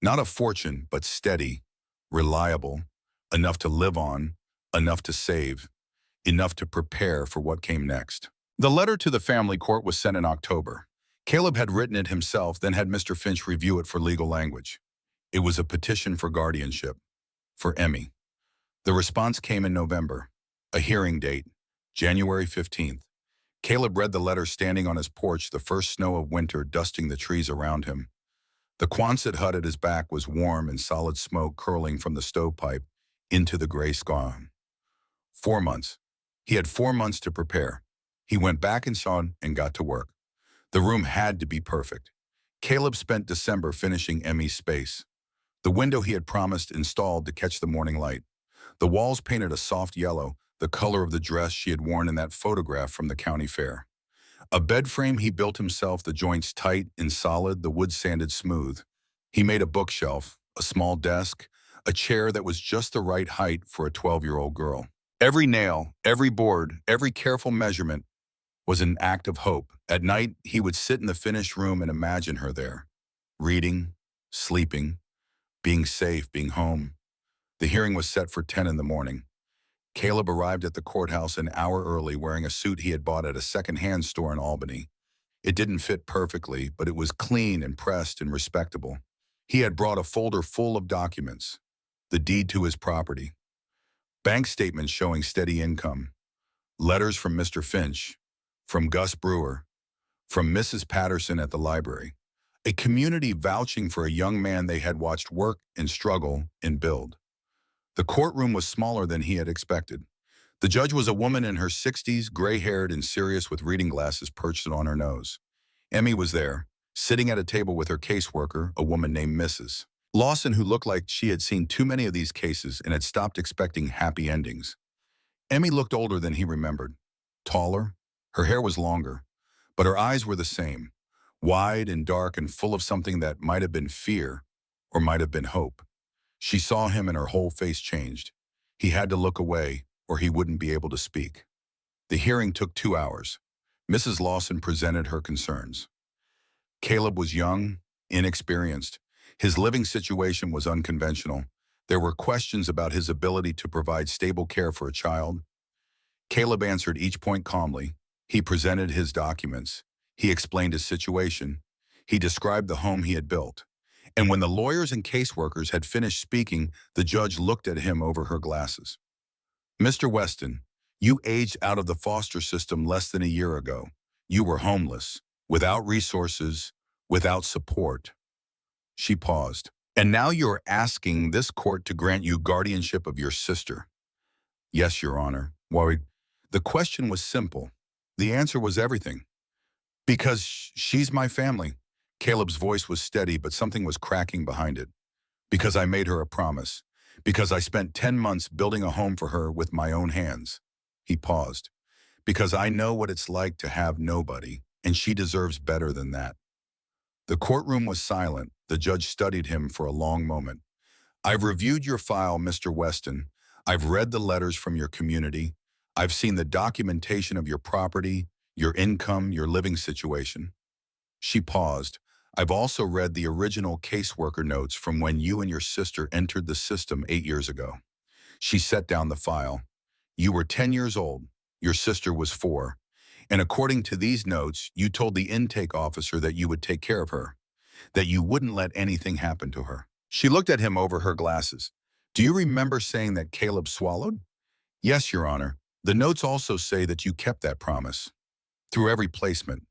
Not a fortune, but steady, reliable, enough to live on, enough to save, enough to prepare for what came next. The letter to the family court was sent in October. Caleb had written it himself, then had Mr. Finch review it for legal language. It was a petition for guardianship, for Emmy. The response came in November. A hearing date, January 15th. Caleb read the letter standing on his porch, the first snow of winter dusting the trees around him. The Quonset hut at his back was warm and solid smoke curling from the stovepipe into the gray sky. 4 months. He had 4 months to prepare. He went back inside and got to work. The room had to be perfect. Caleb spent December finishing Emmy's space. The window he had promised installed to catch the morning light. The walls painted a soft yellow, the color of the dress she had worn in that photograph from the county fair. A bed frame he built himself, the joints tight and solid, the wood sanded smooth. He made a bookshelf, a small desk, a chair that was just the right height for a 12-year-old girl. Every nail, every board, every careful measurement was an act of hope. At night, he would sit in the finished room and imagine her there, reading, sleeping, being safe, being home. The hearing was set for 10 in the morning. Caleb arrived at the courthouse an hour early, wearing a suit he had bought at a second-hand store in Albany. It didn't fit perfectly, but it was clean and pressed and respectable. He had brought a folder full of documents, the deed to his property, bank statements showing steady income, letters from Mr. Finch, from Gus Brewer, from Mrs. Patterson at the library, A community vouching for a young man they had watched work and struggle and build. The courtroom was smaller than he had expected. The judge was a woman in her 60s, gray-haired and serious with reading glasses perched on her nose. Emmy was there, sitting at a table with her caseworker, a woman named Mrs. Lawson, who looked like she had seen too many of these cases and had stopped expecting happy endings. Emmy looked older than he remembered. Taller, her hair was longer, but her eyes were the same, wide and dark and full of something that might have been fear or might have been hope. She saw him and her whole face changed. He had to look away or he wouldn't be able to speak. The hearing took 2 hours. Mrs. Lawson presented her concerns. Caleb was young, inexperienced. His living situation was unconventional. There were questions about his ability to provide stable care for a child. Caleb answered each point calmly. He presented his documents. He explained his situation. He described the home he had built. And when the lawyers and caseworkers had finished speaking, the judge looked at him over her glasses. Mr. Weston, you aged out of the foster system less than a year ago. You were homeless, without resources, without support. She paused. And now you're asking this court to grant you guardianship of your sister. Yes, Your Honor. Worried. The question was simple. The answer was everything. Because she's my family. Caleb's voice was steady, but something was cracking behind it. Because I made her a promise. Because I spent 10 months building a home for her with my own hands. He paused. Because I know what it's like to have nobody, and she deserves better than that. The courtroom was silent. The judge studied him for a long moment. I've reviewed your file, Mr. Weston. I've read the letters from your community. I've seen the documentation of your property, your income, your living situation. She paused. I've also read the original caseworker notes from when you and your sister entered the system 8 years ago. She set down the file. You were 10 years old. Your sister was 4. And according to these notes, you told the intake officer that you would take care of her, that you wouldn't let anything happen to her. She looked at him over her glasses. Do you remember saying that Caleb swallowed? Yes, Your Honor. The notes also say that you kept that promise. Through every placement,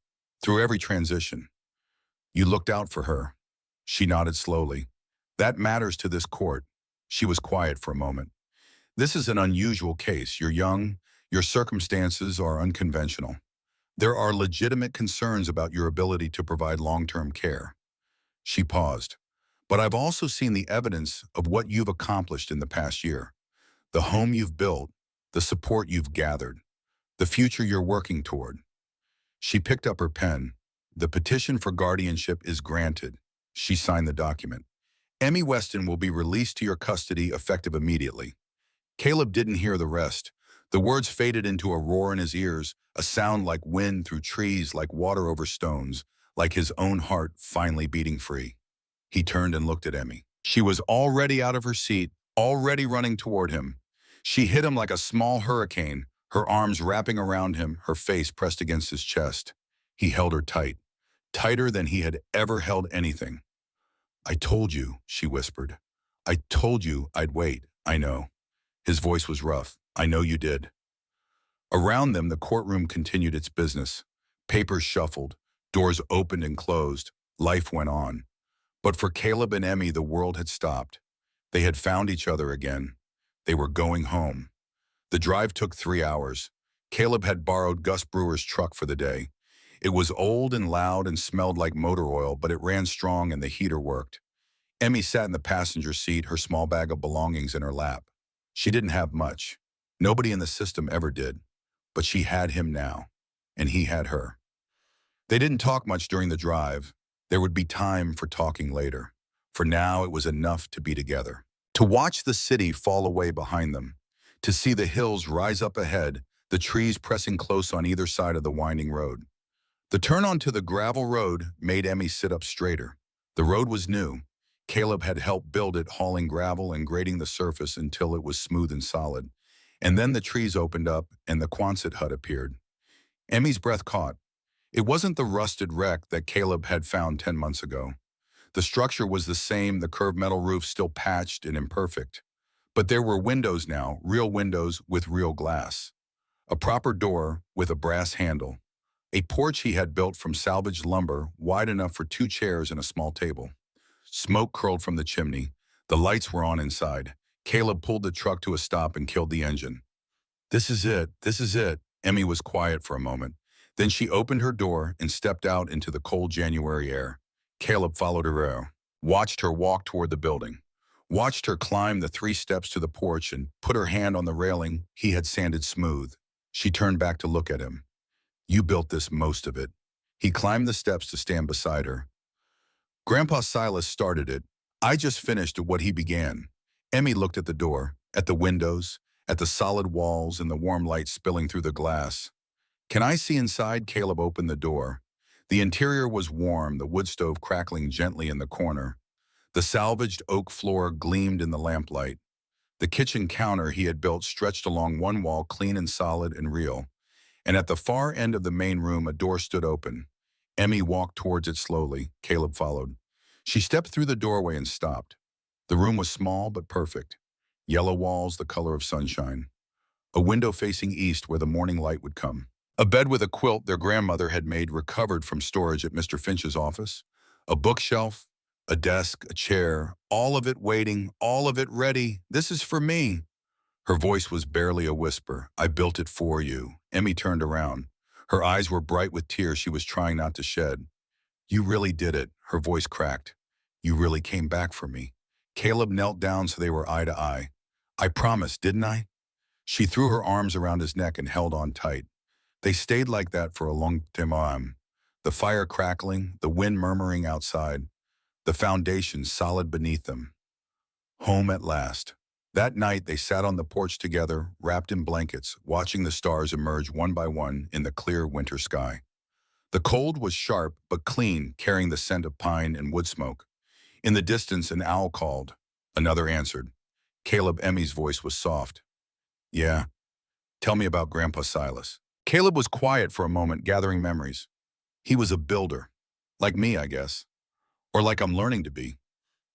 through every transition. You looked out for her. She nodded slowly. That matters to this court. She was quiet for a moment. This is an unusual case. You're young. Your circumstances are unconventional. There are legitimate concerns about your ability to provide long-term care. She paused. But I've also seen the evidence of what you've accomplished in the past year. The home you've built, the support you've gathered, the future you're working toward. She picked up her pen. The petition for guardianship is granted. She signed the document. Emmy Weston will be released to your custody effective immediately. Caleb didn't hear the rest. The words faded into a roar in his ears, a sound like wind through trees, like water over stones, like his own heart finally beating free. He turned and looked at Emmy. She was already out of her seat, already running toward him. She hit him like a small hurricane, her arms wrapping around him, her face pressed against his chest. He held her tight, tighter than he had ever held anything. I told you, she whispered. I told you I'd wait, I know. His voice was rough. I know you did. Around them, the courtroom continued its business. Papers shuffled, doors opened and closed. Life went on. But for Caleb and Emmy, the world had stopped. They had found each other again. They were going home. The drive took 3 hours. Caleb had borrowed Gus Brewer's truck for the day. It was old and loud and smelled like motor oil, but it ran strong and the heater worked. Emmy sat in the passenger seat, her small bag of belongings in her lap. She didn't have much. Nobody in the system ever did. But she had him now, and he had her. They didn't talk much during the drive. There would be time for talking later. For now, it was enough to be together. To watch the city fall away behind them. To see the hills rise up ahead, the trees pressing close on either side of the winding road. The turn onto the gravel road made Emmy sit up straighter. The road was new. Caleb had helped build it, hauling gravel and grading the surface until it was smooth and solid. And then the trees opened up and the Quonset hut appeared. Emmy's breath caught. It wasn't the rusted wreck that Caleb had found 10 months ago. The structure was the same, the curved metal roof still patched and imperfect. But there were windows now, real windows with real glass. A proper door with a brass handle. A porch he had built from salvaged lumber, wide enough for 2 chairs and a small table. Smoke curled from the chimney. The lights were on inside. Caleb pulled the truck to a stop and killed the engine. This is it. This is it. Emmy was quiet for a moment. Then she opened her door and stepped out into the cold January air. Caleb followed her out, watched her walk toward the building, watched her climb the 3 steps to the porch and put her hand on the railing he had sanded smooth. She turned back to look at him. You built this, most of it. He climbed the steps to stand beside her. Grandpa Silas started it. I just finished what he began. Emmy looked at the door, at the windows, at the solid walls and the warm light spilling through the glass. Can I see inside? Caleb opened the door. The interior was warm, the wood stove crackling gently in the corner. The salvaged oak floor gleamed in the lamplight. The kitchen counter he had built stretched along one wall, clean and solid and real. And at the far end of the main room, a door stood open. Emmy walked towards it slowly. Caleb followed. She stepped through the doorway and stopped. The room was small but perfect. Yellow walls, the color of sunshine. A window facing east where the morning light would come. A bed with a quilt their grandmother had made recovered from storage at Mr. Finch's office. A bookshelf, a desk, a chair, all of it waiting, all of it ready. This is for me. Her voice was barely a whisper. I built it for you. Emmy turned around. Her eyes were bright with tears she was trying not to shed. You really did it. Her voice cracked. You really came back for me. Caleb knelt down so they were eye to eye. I promised, didn't I? She threw her arms around his neck and held on tight. They stayed like that for a long time. The fire crackling, the wind murmuring outside, the foundation solid beneath them. Home at last. That night they sat on the porch together, wrapped in blankets, watching the stars emerge one by one in the clear winter sky. The cold was sharp but clean, carrying the scent of pine and wood smoke. In the distance, an owl called. Another answered. Caleb Emmy's voice was soft. Yeah, tell me about Grandpa Silas. Caleb was quiet for a moment, gathering memories. He was a builder. Like me, I guess. Or like I'm learning to be.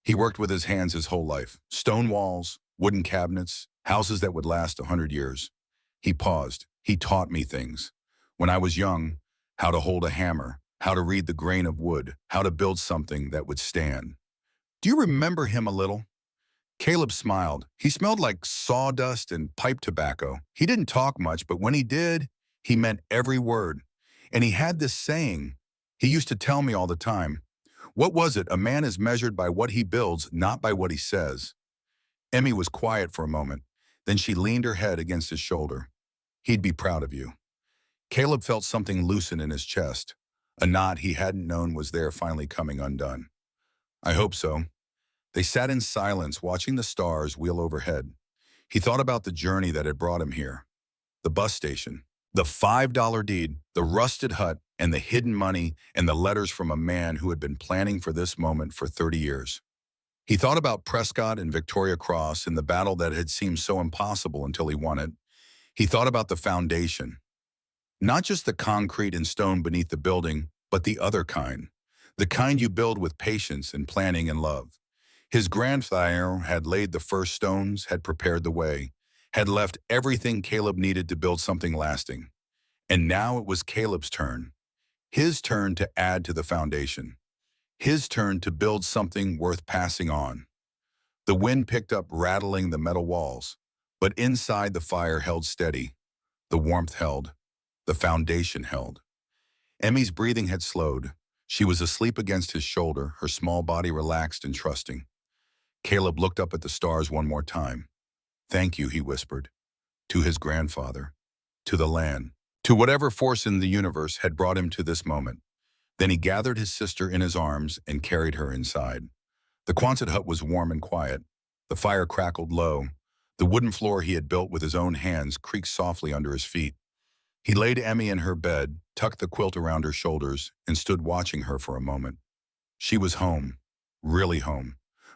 He worked with his hands his whole life. Stone walls, wooden cabinets, houses that would last 100 years. He paused. He taught me things. When I was young, how to hold a hammer, how to read the grain of wood, how to build something that would stand. Do you remember him a little? Caleb smiled. He smelled like sawdust and pipe tobacco. He didn't talk much, but when he did, he meant every word. And he had this saying he used to tell me all the time. What was it? A man is measured by what he builds, not by what he says. Emmy was quiet for a moment. Then she leaned her head against his shoulder. He'd be proud of you. Caleb felt something loosen in his chest. A knot he hadn't known was there finally coming undone. I hope so. They sat in silence, watching the stars wheel overhead. He thought about the journey that had brought him here. The bus station, the $5 deed, the rusted hut, and the hidden money and the letters from a man who had been planning for this moment for 30 years. He thought about Prescott and Victoria Cross and the battle that had seemed so impossible until he won it. He thought about the foundation. Not just the concrete and stone beneath the building, but the other kind. The kind you build with patience and planning and love. His grandfather had laid the first stones, had prepared the way, had left everything Caleb needed to build something lasting. And now it was Caleb's turn. His turn to add to the foundation. His turn to build something worth passing on. The wind picked up, rattling the metal walls, but inside the fire held steady. The warmth held. The foundation held. Emmy's breathing had slowed. She was asleep against his shoulder, her small body relaxed and trusting. Caleb looked up at the stars one more time. Thank you, he whispered. To his grandfather. To the land. To whatever force in the universe had brought him to this moment. Then he gathered his sister in his arms and carried her inside. The Quonset hut was warm and quiet. The fire crackled low. The wooden floor he had built with his own hands creaked softly under his feet. He laid Emmy in her bed, tucked the quilt around her shoulders, and stood watching her for a moment. She was home. Really home.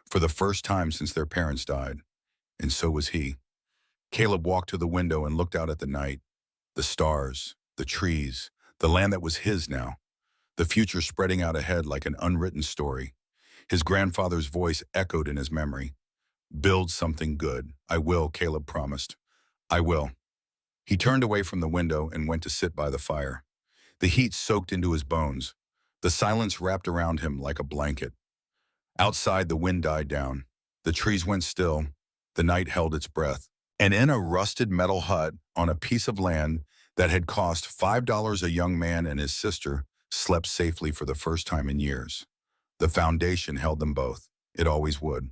For the first time since their parents died. And so was he. Caleb walked to the window and looked out at the night. The stars, the trees, the land that was his now. The future spreading out ahead like an unwritten story. His grandfather's voice echoed in his memory. Build something good. I will, Caleb promised. I will. He turned away from the window and went to sit by the fire. The heat soaked into his bones. The silence wrapped around him like a blanket. Outside, the wind died down. The trees went still. The night held its breath. And in a rusted metal hut on a piece of land that had cost $5, a young man and his sister slept safely for the first time in years. The foundation held them both. It always would.